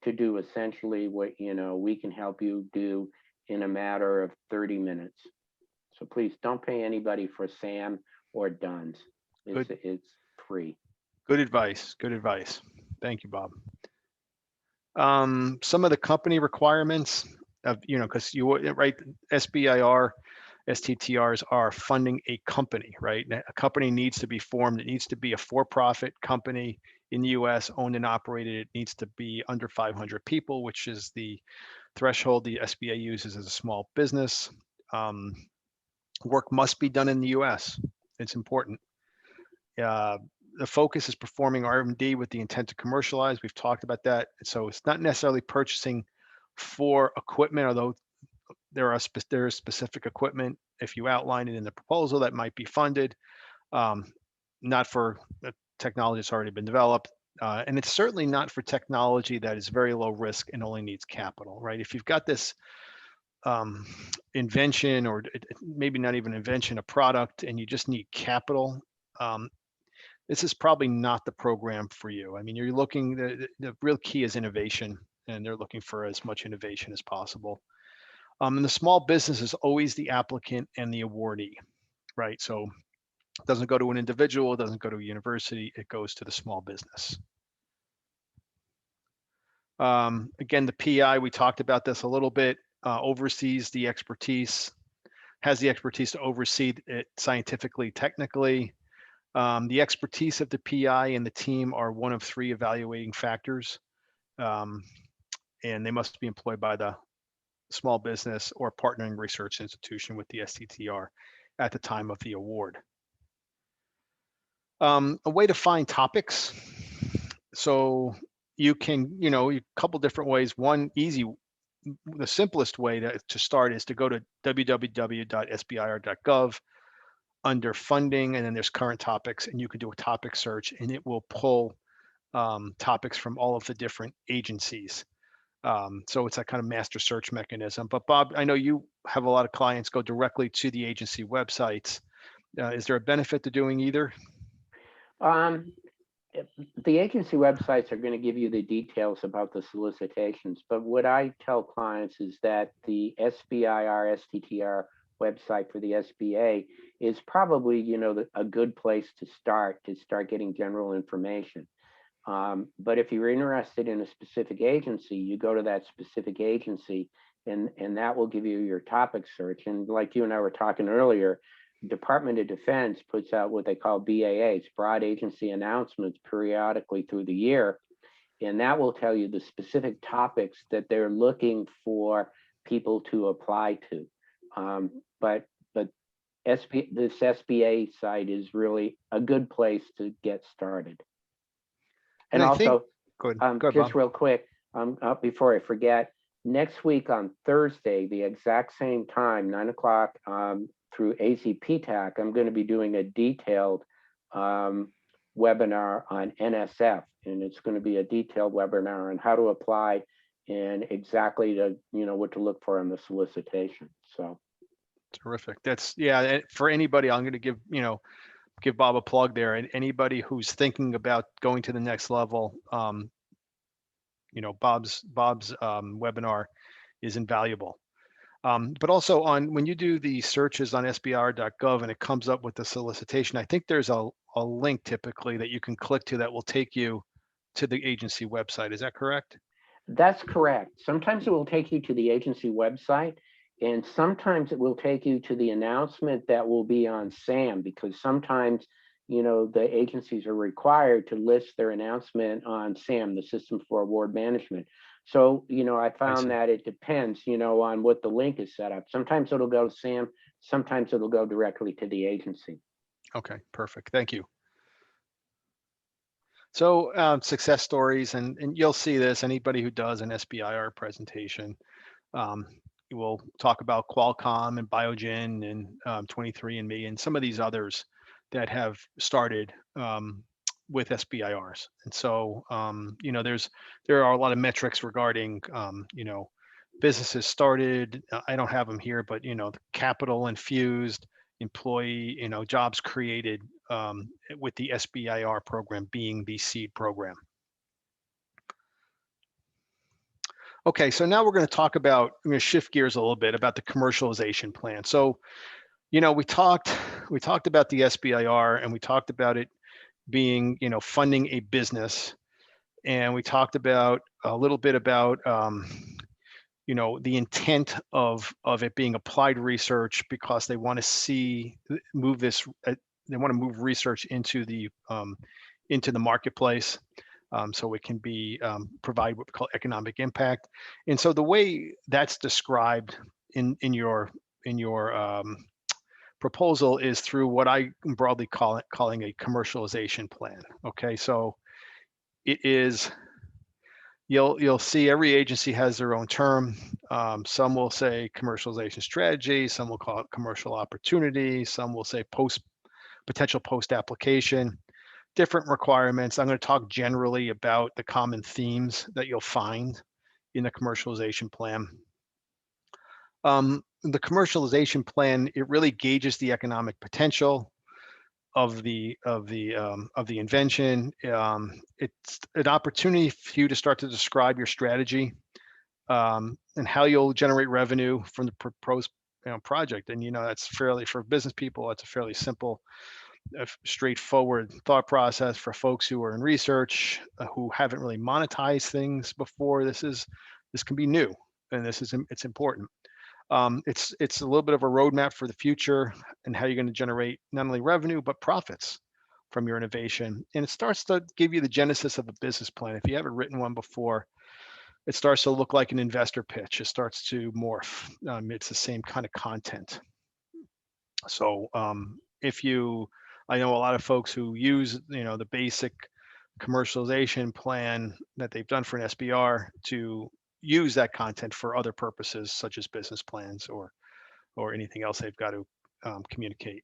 to do essentially what, we can help you do in a matter of 30 minutes. So please don't pay anybody for SAM or DUNS. It's free. Good advice. Good advice. Thank you, Bob. Some of the company requirements of, because right, SBIR, STTRs are funding a company, right? A company needs to be formed. It needs to be a for-profit company in the US, owned and operated. It needs to be under 500 people, which is the threshold the SBA uses as a small business. Work must be done in the US. It's important. The focus is performing R&D with the intent to commercialize. We've talked about that. So it's not necessarily purchasing for equipment, although there is specific equipment, if you outline it in the proposal, that might be funded, not for technology that's already been developed. And it's certainly not for technology that is very low risk and only needs capital, right? If you've got this invention, or maybe not even invention, a product, and you just need capital, this is probably not the program for you. I mean, you're looking, the real key is innovation, and they're looking for as much innovation as possible. And the small business is always the applicant and the awardee, right? So it doesn't go to an individual, it doesn't go to a university, it goes to the small business. Again, the PI, we talked about this a little bit, oversees the expertise, has the expertise to oversee it scientifically, technically. The expertise of the PI and the team are one of 3 evaluating factors, and they must be employed by the small business or partnering research institution with the STTR at the time of the award. A way to find topics. So you can, a couple different ways. One easy, the simplest way to start is to go to www.sbir.gov under funding, and then there's current topics, and you can do a topic search, and it will pull topics from all of the different agencies. So it's a kind of master search mechanism. But Bob, I know you have a lot of clients go directly to the agency websites. Is there a benefit to doing either? The agency websites are going to give you the details about the solicitations, but what I tell clients is that the SBIR, STTR website for the SBA is probably, a good place to start getting general information. But if you're interested in a specific agency, you go to that specific agency, and that will give you your topic search. And like you and I were talking earlier, Department of Defense puts out what they call BAAs, broad agency announcements, periodically through the year. And that will tell you the specific topics that they're looking for people to apply to. But this SBA site is really a good place to get started. And also, Good. Good, Just Bob. real quick, before I forget, next week on Thursday, the exact same time, 9 o'clock, through AZPTAC, I'm going to be doing a detailed webinar on NSF, and it's going to be a detailed webinar on how to apply and exactly to, what to look for in the solicitation. So Terrific. That's, yeah, for anybody, I'm going to give Bob a plug there, and anybody who's thinking about going to the next level, Bob's webinar is invaluable. But also when you do the searches on SBIR.gov and it comes up with the solicitation, I think there's a link typically that you can click to that will take you to the agency website. Is that correct? that's correct. Sometimes it will take you to the agency website, and sometimes it will take you to the announcement that will be on SAM, because sometimes, the agencies are required to list their announcement on SAM, the System for Award Management. So, I found that it depends, on what the link is set up. Sometimes it'll go to SAM, sometimes it'll go directly to the agency. Okay, perfect. Thank you. So success stories, and you'll see this, anybody who does an SBIR presentation, we'll talk about Qualcomm and Biogen and 23andMe and some of these others that have started with SBIRs. And so, there are a lot of metrics regarding, businesses started. I don't have them here, but the capital infused, employee, jobs created, with the SBIR program being the seed program. Okay, so now we're going to talk about, I'm going to shift gears a little bit about the commercialization plan. So, we talked about the SBIR, and we talked about it being, funding a business. And we talked about a little bit about, the intent of it being applied research, because they want to move research into the marketplace. So it can be provide what we call economic impact. And so the way that's described in your proposal is through what I broadly calling a commercialization plan. Okay, so it is, you'll see every agency has their own term. Some will say commercialization strategy, some will call it commercial opportunity, some will say potential post application. Different requirements. I'm going to talk generally about the common themes that you'll find in the commercialization plan. The commercialization plan, it really gauges the economic potential of the invention. It's an opportunity for you to start to describe your strategy, and how you'll generate revenue from the proposed project. And that's fairly, for business people, that's a fairly simple, straightforward thought process. For folks who are in research, who haven't really monetized things before, this can be new, and it's important. It's a little bit of a roadmap for the future and how you're going to generate not only revenue but profits from your innovation. And it starts to give you the genesis of a business plan. If you haven't written one before, it starts to look like an investor pitch. It starts to morph. It's the same kind of content. So I know a lot of folks who use, the basic commercialization plan that they've done for an SBR to use that content for other purposes, such as business plans or anything else they've got to communicate.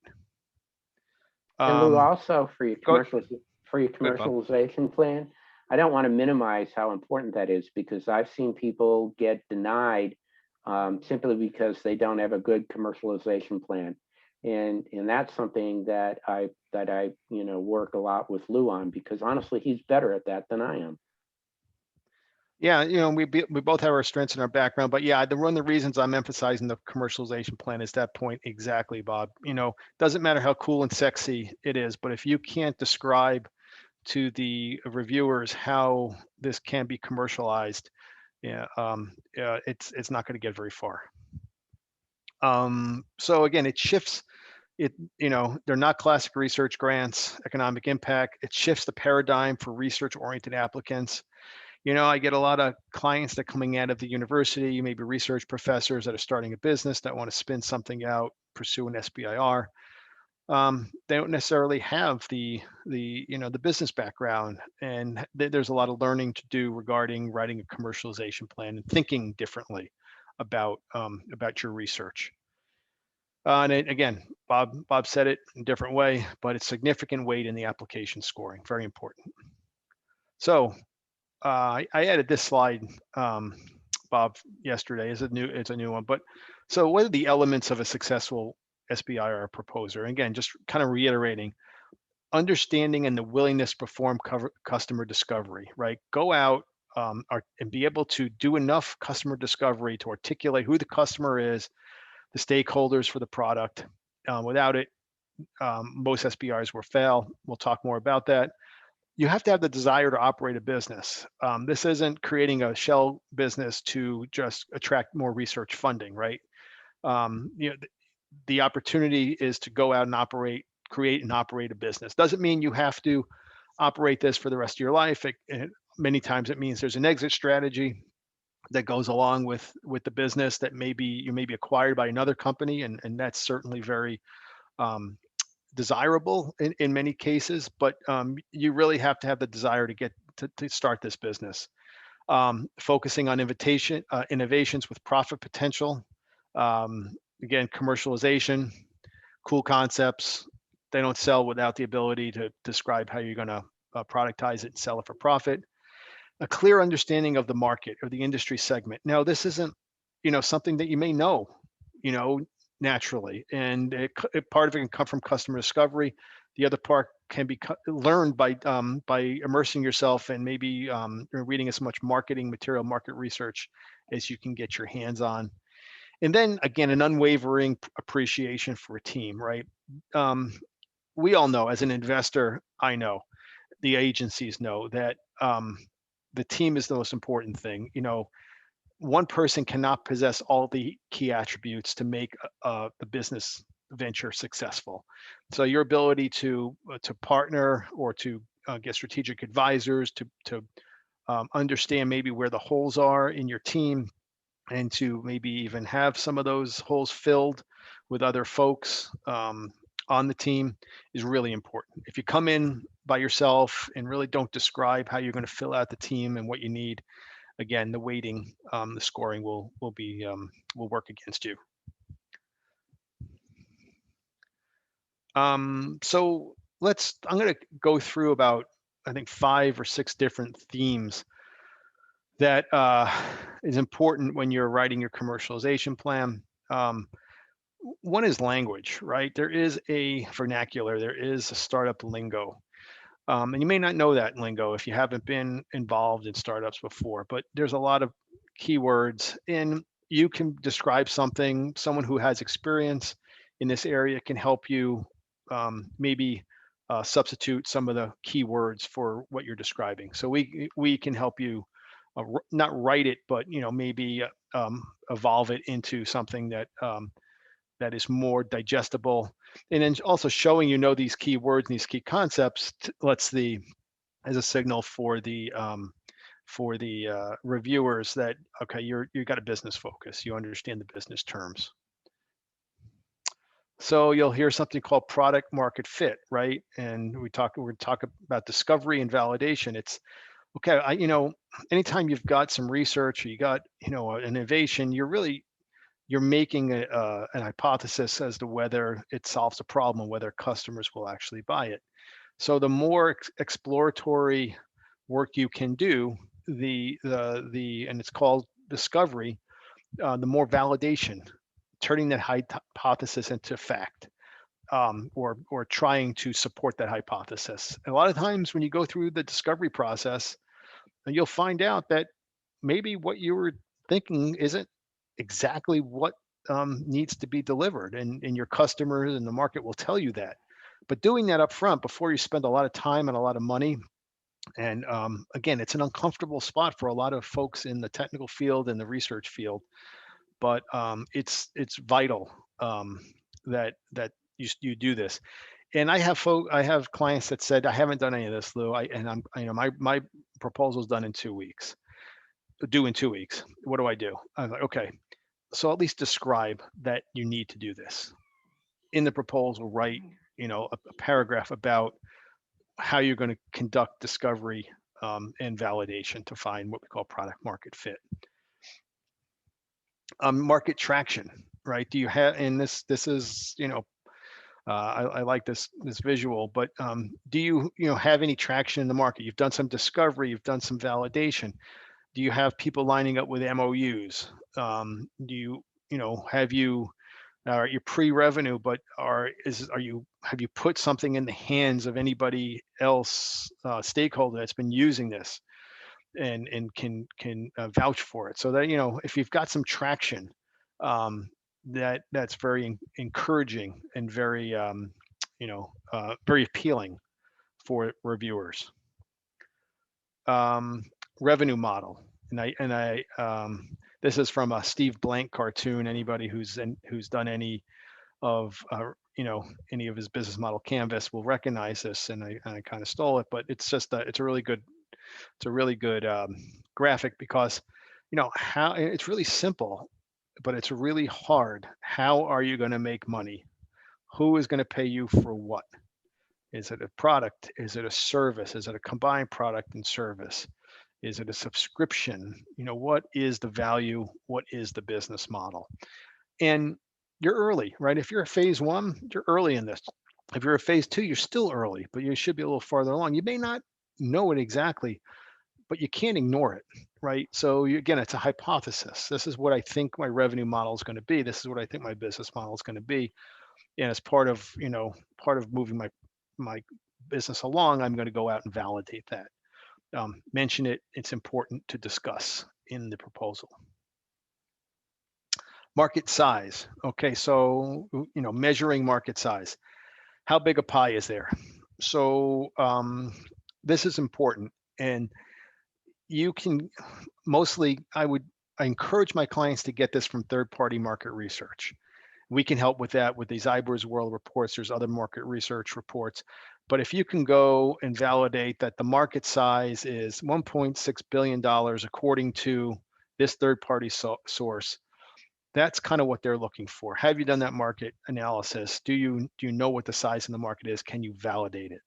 And Lou, also for your ahead, commercialization plan, I don't want to minimize how important that is, because I've seen people get denied simply because they don't have a good commercialization plan. And that's something that I work a lot with Lou on, because honestly, he's better at that than I am. Yeah, we both have our strengths and our background, but yeah, one of the reasons I'm emphasizing the commercialization plan is that point exactly, Bob. Doesn't matter how cool and sexy it is, but if you can't describe to the reviewers how this can be commercialized, it's not going to get very far. So again, it shifts. They're not classic research grants, economic impact. It shifts the paradigm for research-oriented applicants. I get a lot of clients that coming out of the university, maybe research professors that are starting a business that want to spin something out, pursue an SBIR. they don't necessarily have the the business background, and there's a lot of learning to do regarding writing a commercialization plan and thinking differently about your research. And again, Bob said it in a different way, but it's significant weight in the application scoring, very important. So I added this slide, Bob, yesterday. It's a new one. But so what are the elements of a successful SBIR proposer? And again, just kind of reiterating, understanding and the willingness to perform customer discovery, right? Go out and be able to do enough customer discovery to articulate who the customer is, the stakeholders for the product. Without it, most SBIRs will fail. We'll talk more about that. You have to have the desire to operate a business. This isn't creating a shell business to just attract more research funding, right? The opportunity is to go out and create and operate a business. Doesn't mean you have to operate this for the rest of your life. Many times it means there's an exit strategy that goes along with the business that you may be acquired by another company, and that's certainly very desirable in many cases, but you really have to have the desire to get to start this business. Focusing on innovations with profit potential. Again, commercialization, cool concepts. They don't sell without the ability to describe how you're going to productize it and sell it for profit. A clear understanding of the market or the industry segment. Now, this isn't, something that you may know, naturally, and part of it can come from customer discovery. The other part can be learned by immersing yourself and maybe reading as much marketing material, market research as you can get your hands on. And then again, an unwavering appreciation for a team, right? We all know, as an investor, I know, the agencies know that the team is the most important thing. One person cannot possess all the key attributes to make the business venture successful. So your ability to partner or to get strategic advisors to understand maybe where the holes are in your team, and to maybe even have some of those holes filled with other folks on the team is really important. If you come in by yourself and really don't describe how you're going to fill out the team and what you need, again, the weighting, the scoring will work against you. So I'm going to go through about, I think, 5 or 6 different themes that is important when you're writing your commercialization plan. One is language, right? There is a vernacular, there is a startup lingo. And you may not know that lingo if you haven't been involved in startups before, but there's a lot of keywords, and you can describe something. Someone who has experience in this area can help you maybe substitute some of the keywords for what you're describing. So we can help you not write it, but maybe evolve it into something that that is more digestible, and then also showing these key words and these key concepts as a signal for the reviewers that, okay, you got a business focus, you understand the business terms. So you'll hear something called product market fit, right? And we're going to talk about discovery and validation. It's okay, anytime you've got some research or you got an innovation, you're making an hypothesis as to whether it solves a problem, whether customers will actually buy it. So the more exploratory work you can do, and it's called discovery, the more validation, turning that hypothesis into fact, or trying to support that hypothesis. And a lot of times when you go through the discovery process, you'll find out that maybe what you were thinking isn't exactly what needs to be delivered, and your customers and the market will tell you that. But doing that up front before you spend a lot of time and a lot of money, and again, it's an uncomfortable spot for a lot of folks in the technical field and the research field, but it's vital that you do this. And I have clients that said, I haven't done any of this, Lou. My proposal's done in 2 weeks, due in 2 weeks. What do I do? I'm like, okay, so at least describe that you need to do this in the proposal. Write a paragraph about how you're going to conduct discovery and validation to find what we call product market fit. Market traction, right? Do you have, and this is, I like this visual, but do you have any traction in the market? You've done some discovery, you've done some validation. Do you have people lining up with MOUs? Do you have you you're pre-revenue, but have you put something in the hands of anybody else, stakeholder that's been using this and can vouch for it? So that if you've got some traction, that's very encouraging and very very appealing for reviewers. Revenue model, and I this is from a Steve Blank cartoon. Anybody who's done any of any of his business model canvas will recognize this, and I kind of stole it, but it's just it's a really good graphic, because how it's really simple, but it's really hard. How are you going to make money? Who is going to pay you for what? Is it a product? Is it a service? Is it a combined product and service? Is it a subscription? What is the value? What is the business model? And you're early, right? If you're a phase 1, you're early in this. If you're a phase 2, you're still early, but you should be a little farther along. You may not know it exactly, but you can't ignore it, right? So again, it's a hypothesis. This is what I think my revenue model is going to be. This is what I think my business model is going to be. And as part of moving my business along, I'm going to go out and validate that. Mention it. It's important to discuss in the proposal. Market size. Okay, so measuring market size. How big a pie is there? So this is important, and you can mostly, I encourage my clients to get this from third-party market research. We can help with that with these SBIRs World reports. There's other market research reports. But if you can go and validate that the market size is $1.6 billion according to this third-party source, that's kind of what they're looking for. Have you done that market analysis? Do you know what the size of the market is? Can you validate it?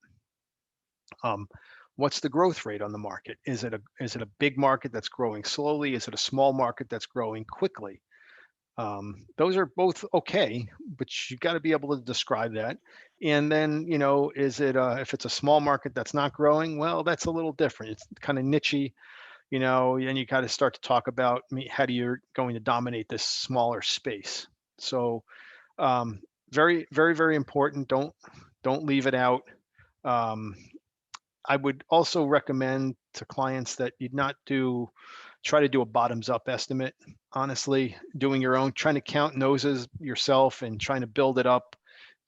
What's the growth rate on the market? Is it a big market that's growing slowly? Is it a small market that's growing quickly? Those are both okay, but you got to be able to describe that. And then, is it if it's a small market that's not growing? Well, that's a little different. It's kind of nichey, and you got to start to talk about how you're going to dominate this smaller space. So very, very, very important. Don't leave it out. I would also recommend to clients that you not try to do a bottoms up estimate. Honestly, doing your own, trying to count noses yourself and trying to build it up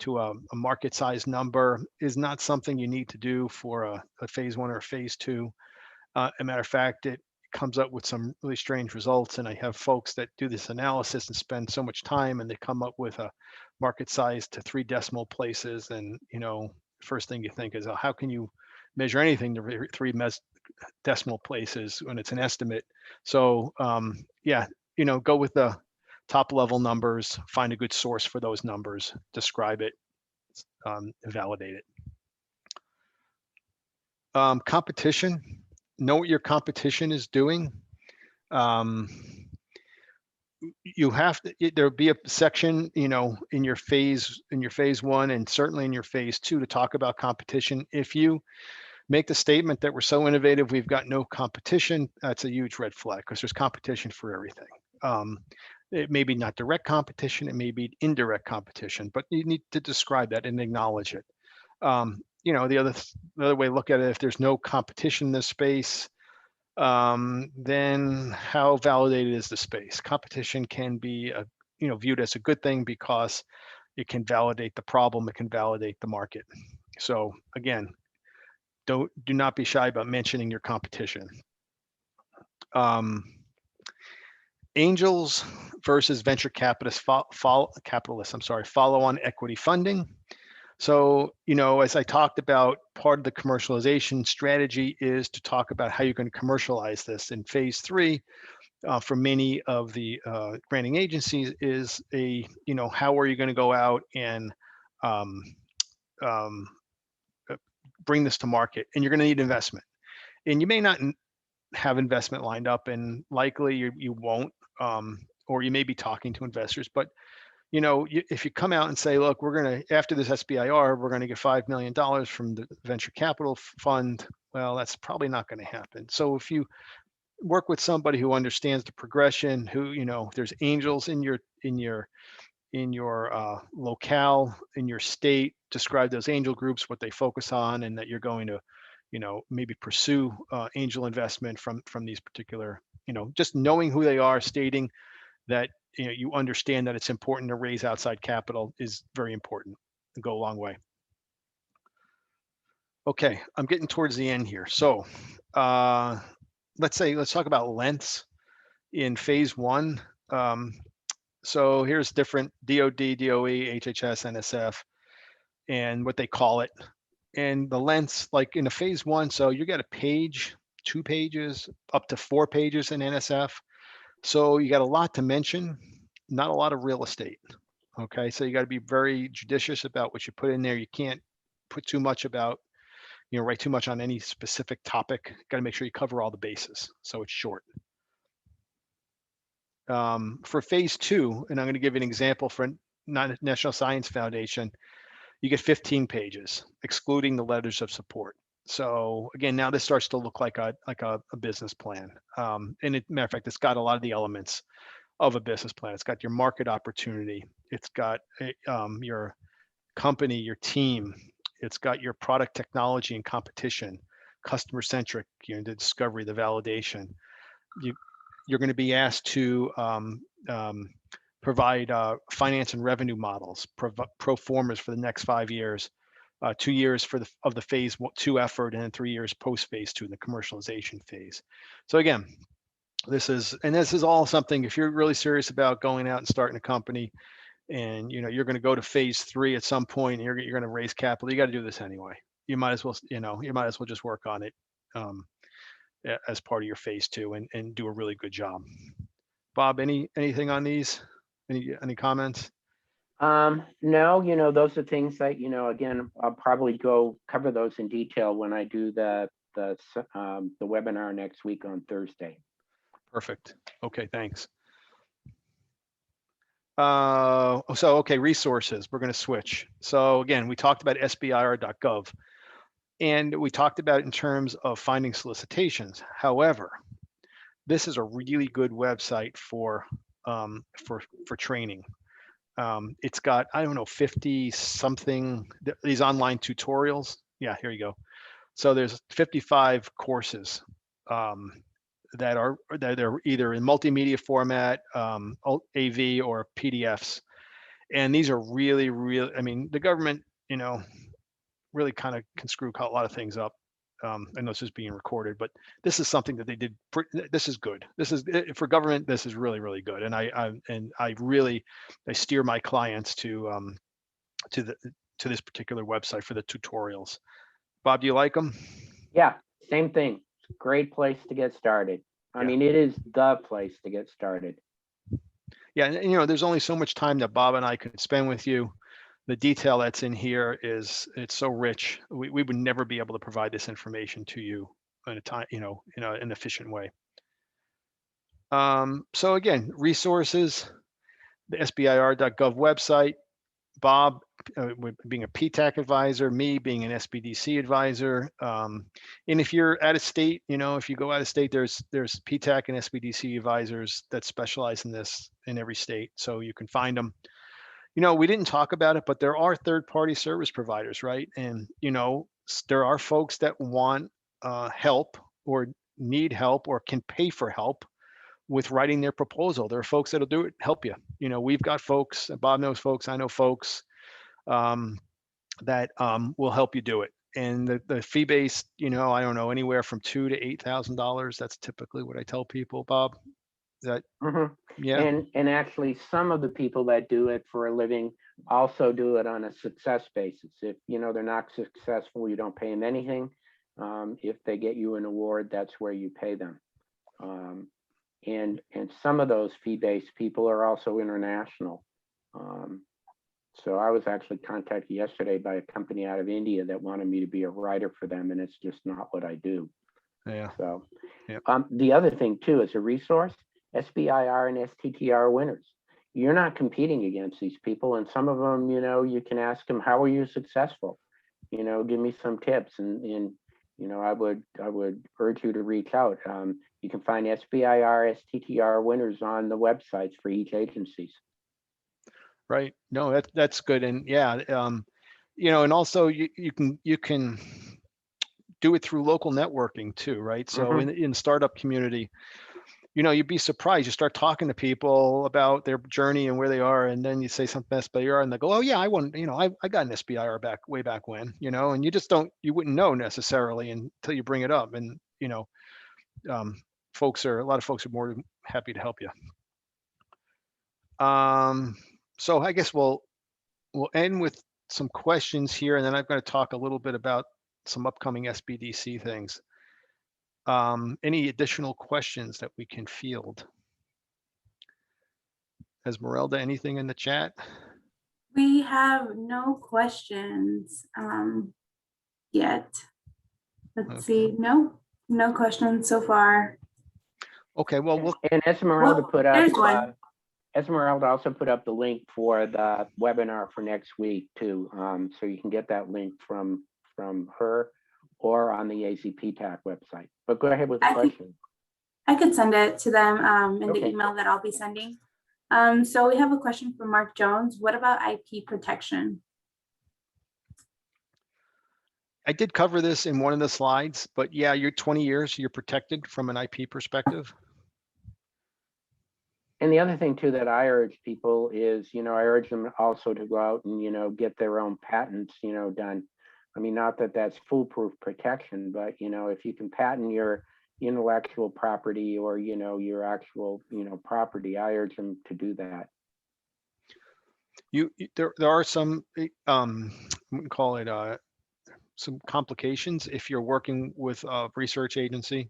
to a market size number is not something you need to do for a phase 1 or a phase 2. As a matter of fact, it comes up with some really strange results. And I have folks that do this analysis and spend so much time, and they come up with a market size to 3 decimal places. And, first thing you think is, oh, how can you measure anything to 3 decimal places when it's an estimate? So yeah, go with the top level numbers, find a good source for those numbers, describe it, validate it. Competition, know what your competition is doing. You have to, there'll be a section, in your phase 1 and certainly in your phase 2 to talk about competition. If you make the statement that we're so innovative, we've got no competition, that's a huge red flag, because there's competition for everything. It may be not direct competition, it may be indirect competition, but you need to describe that and acknowledge it. The other way to look at it, if there's no competition in this space, then how validated is the space? Competition can be viewed as a good thing because it can validate the problem, it can validate the market. So again, do not be shy about mentioning your competition. Angels versus venture capitalists, follow on equity funding. So, as I talked about, part of the commercialization strategy is to talk about how you're going to commercialize this. In phase 3, for many of the granting agencies is how are you going to go out and bring this to market, and you're going to need investment, and you may not have investment lined up, and likely you won't, or you may be talking to investors, but if you come out and say, look, we're going to, after this SBIR, we're going to get $5 million from the venture capital fund, well, that's probably not going to happen. So if you work with somebody who understands the progression, who, there's angels in your locale, in your state, describe those angel groups, what they focus on, and that you're going to, maybe pursue angel investment from these particular, just knowing who they are, stating that you understand that it's important to raise outside capital is very important and go a long way. Okay, I'm getting towards the end here. So let's talk about lengths in phase one. So here's different DOD, DOE, HHS, NSF, and what they call it. And the lengths, like in a phase one, so you got a page, 2 pages, up to 4 pages in NSF. So you got a lot to mention, not a lot of real estate. Okay, so you got to be very judicious about what you put in there. You can't put too much about, write too much on any specific topic. Got to make sure you cover all the bases, so it's short. For phase two, and I'm going to give you an example for National Science Foundation, you get 15 pages, excluding the letters of support. So again, now this starts to look like a business plan. And matter of fact, it's got a lot of the elements of a business plan. It's got your market opportunity. It's got your company, your team. It's got your product technology and competition, customer centric, the discovery, the validation. You're going to be asked to provide finance and revenue models, pro formas for the next 5 years. 2 years of the phase 2 effort, and then 3 years post phase 2 in the commercialization phase. So again, this is all something, if you're really serious about going out and starting a company, and you're going to go to phase 3 at some point, and you're going to raise capital, you got to do this anyway. You might as well just work on it as part of your phase 2 and do a really good job. Bob, anything on these? Any comments? No, those are things that, again, I'll probably go cover those in detail when I do the webinar next week on Thursday. Perfect. Okay, thanks. Okay, resources, we're going to switch. So again, we talked about SBIR.gov, and we talked about it in terms of finding solicitations. However, this is a really good website for training. It's got, I don't know, 50 something, these online tutorials. Yeah, here you go. So there's 55 courses that are either in multimedia format, AV, or PDFs. And these are really, I mean, the government, really kind of can screw a lot of things up. I know this is being recorded, but this is something that they did. This is good. This is for government. This is really, really good. And I steer my clients to this particular website for the tutorials. Bob, do you like them? Yeah, same thing. Great place to get started. I mean, it is the place to get started. Yeah, and there's only so much time that Bob and I can spend with you. The detail that's in here it's so rich. We would never be able to provide this information to you in a time, in an efficient way. So again, resources, the SBIR.gov website, Bob being a PTAC advisor, me being an SBDC advisor. And if you're out of state, if you go out of state, there's PTAC and SBDC advisors that specialize in this in every state. So you can find them. We didn't talk about it, but there are third-party service providers, right? And, there are folks that want help or need help or can pay for help with writing their proposal. There are folks that'll do it, help you. We've got folks, Bob knows folks, I know folks that will help you do it. And the fee-based, I don't know, anywhere from $2,000 to $8,000. That's typically what I tell people, Bob. Is that? Mm-hmm. Yeah. And actually, some of the people that do it for a living also do it on a success basis. If they're not successful, you don't pay them anything. If they get you an award, that's where you pay them. And some of those fee-based people are also international. So I was actually contacted yesterday by a company out of India that wanted me to be a writer for them, and it's just not what I do. Yeah. So Yep. the other thing too, is a resource, SBIR and STTR winners. You're not competing against these people, and some of them, you know, you can ask them, how are you successful? You know, give me some tips, and you know, I would urge you to reach out. You can find SBIR, STTR winners on the websites for each agencies. Right. No, that's good. And yeah, you know, and also you can do it through local networking too, right? So in startup community, you know, you'd be surprised. You start talking to people about their journey and where they are, and then you say something SBIR, and they go, "Oh yeah, I won. You know, I got an SBIR way back when." You know, and you just you wouldn't know necessarily until you bring it up. And you know, a lot of folks are more than happy to help you. So I guess we'll end with some questions here, and then I'm going to talk a little bit about some upcoming SBDC things. Any additional questions that we can field? Esmeralda, anything in the chat? We have no questions yet. Let's see. No questions so far. Okay, well, and Esmeralda put there's up one. Esmeralda also put up the link for the webinar for next week too. So you can get that link from her or on the AZPTAC website. But go ahead with the question. I could send it to them in Okay. the email that I'll be sending. So we have a question from Mark Jones. What about IP protection? I did cover this in one of the slides, but yeah, you're 20 years, you're protected from an IP perspective. And the other thing too that I urge people is, you know, I urge them also to go out and, you know, get their own patents, you know, done. I mean, not that that's foolproof protection, but, you know, if you can patent your intellectual property or, you know, your actual, you know, property, I urge them to do that. There are some, we can call it some complications if you're working with a research agency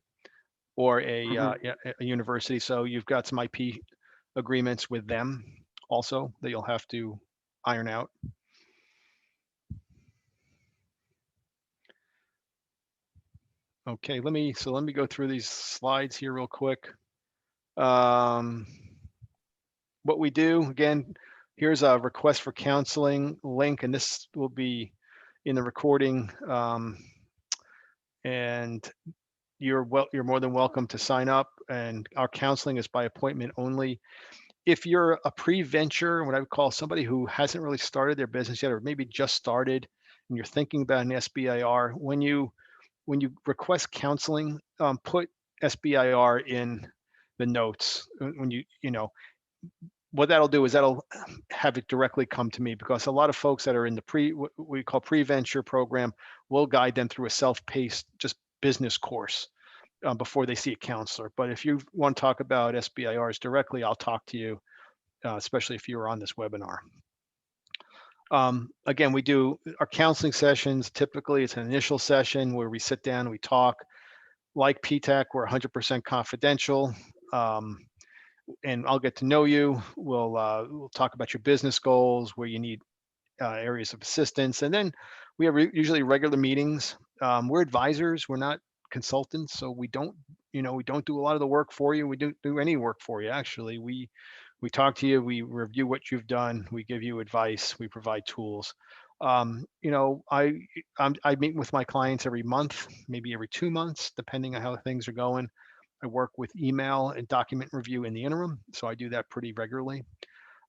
or a university. So you've got some IP agreements with them also that you'll have to iron out. Okay, let me go through these slides here real quick. What we do, again, here's a request for counseling link, and this will be in the recording. And you're more than welcome to sign up, and our counseling is by appointment only. If you're a pre-venture, what I would call somebody who hasn't really started their business yet, or maybe just started, and you're thinking about an SBIR, when you request counseling, put SBIR in the notes. When you know, what that'll do is that'll have it directly come to me, because a lot of folks that are in the what we call pre-venture program will guide them through a self-paced just business course before they see a counselor. But if you want to talk about SBIRs directly, I'll talk to you, especially if you were on this webinar. Again, we do our counseling sessions. Typically, it's an initial session where we sit down and we talk. Like PTAC, we're 100% confidential, and I'll get to know you. We'll talk about your business goals, where you need areas of assistance, and then we have usually regular meetings. We're advisors. We're not consultants, so we don't do a lot of the work for you. We don't do any work for you. Actually, we talk to you, we review what you've done, we give you advice, we provide tools. You know, I meet with my clients every month, maybe every 2 months, depending on how things are going. I work with email and document review in the interim, so I do that pretty regularly.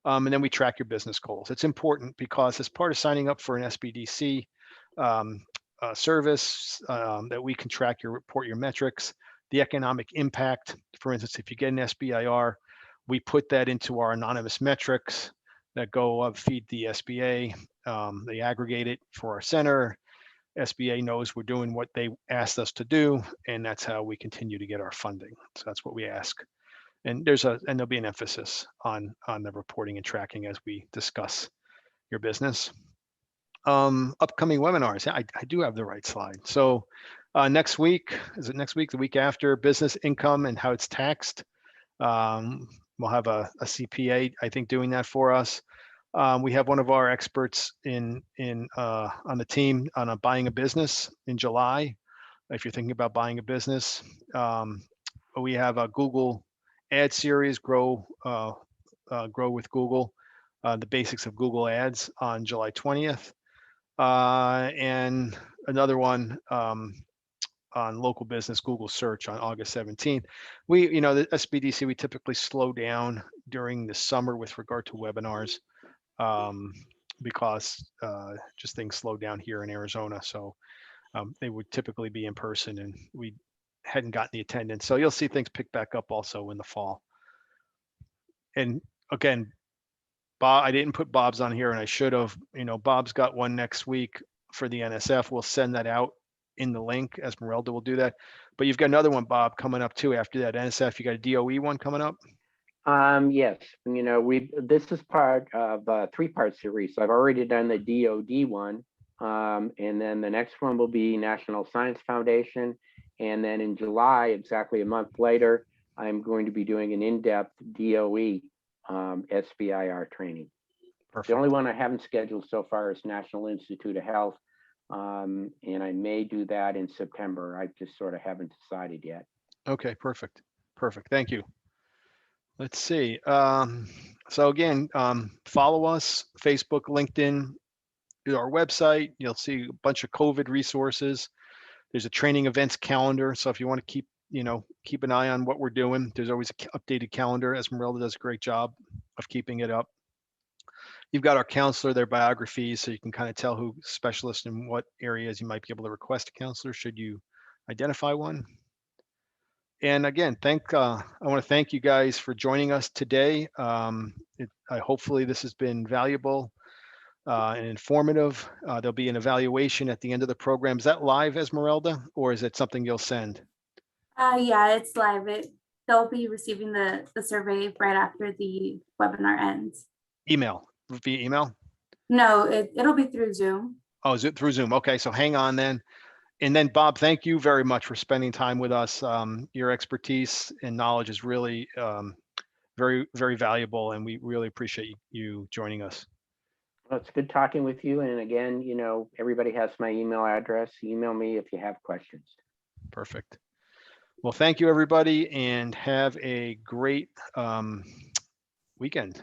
And then we track your business goals. It's important because as part of signing up for an SBDC service, that we can track report your metrics, the economic impact. For instance, if you get an SBIR, we put that into our anonymous metrics that go feed the SBA. They aggregate it for our center. SBA knows we're doing what they asked us to do, and that's how we continue to get our funding. So that's what we ask. And there'll be an emphasis on the reporting and tracking as we discuss your business. Upcoming webinars. I do have the right slide. So next week, is it next week? The week after, business income and how it's taxed. We'll have a CPA, I think, doing that for us. We have one of our experts on the team on buying a business in July. If you're thinking about buying a business, we have a Google ad series, grow with Google, the basics of Google ads on July 20th. And another one on local business Google search on August 17th. The SBDC, we typically slow down during the summer with regard to webinars because just things slow down here in Arizona. So they would typically be in person, and we hadn't gotten the attendance. So you'll see things pick back up also in the fall. And again, Bob, I didn't put Bob's on here, and I should have. Bob's got one next week for the NSF. We'll send that out in the link. Esmeralda will do that. But you've got another one, Bob, coming up too after that NSF. You got a DOE one coming up? Yes, this is part of a 3-part series. So I've already done the DOD one. And then the next one will be National Science Foundation. And then in July, exactly a month later, I'm going to be doing an in-depth DOE SBIR training. Perfect. The only one I haven't scheduled so far is National Institute of Health. And I may do that in September. I just sort of haven't decided yet. Okay, perfect. Perfect. Thank you. Let's see. So again, follow us, Facebook, LinkedIn, our website. You'll see a bunch of COVID resources. There's a training events calendar. So if you want to keep an eye on what we're doing, there's always an updated calendar. Esmeralda does a great job of keeping it up. You've got our counselor, their biographies, so you can kind of tell who specialists in what areas you might be able to request a counselor should you identify one. And again, I want to thank you guys for joining us today. Hopefully this has been valuable and informative. There'll be an evaluation at the end of the program. Is that live, Esmeralda, or is it something you'll send? Yeah, it's live. They'll be receiving the survey right after the webinar ends. Via email? No, it'll be through Zoom. Oh, is it through Zoom? Okay, so hang on then. And then Bob, thank you very much for spending time with us. Your expertise and knowledge is really very, very valuable, and we really appreciate you joining us. Well, it's good talking with you. And again, everybody has my email address. Email me if you have questions. Perfect. Well, thank you, everybody, and have a great weekend.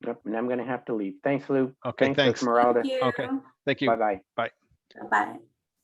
Yep, and I'm going to have to leave. Thanks, Lou. Okay, thanks. Esmeralda. Thank you. Okay, thank you. Bye-bye. Bye. Bye-bye.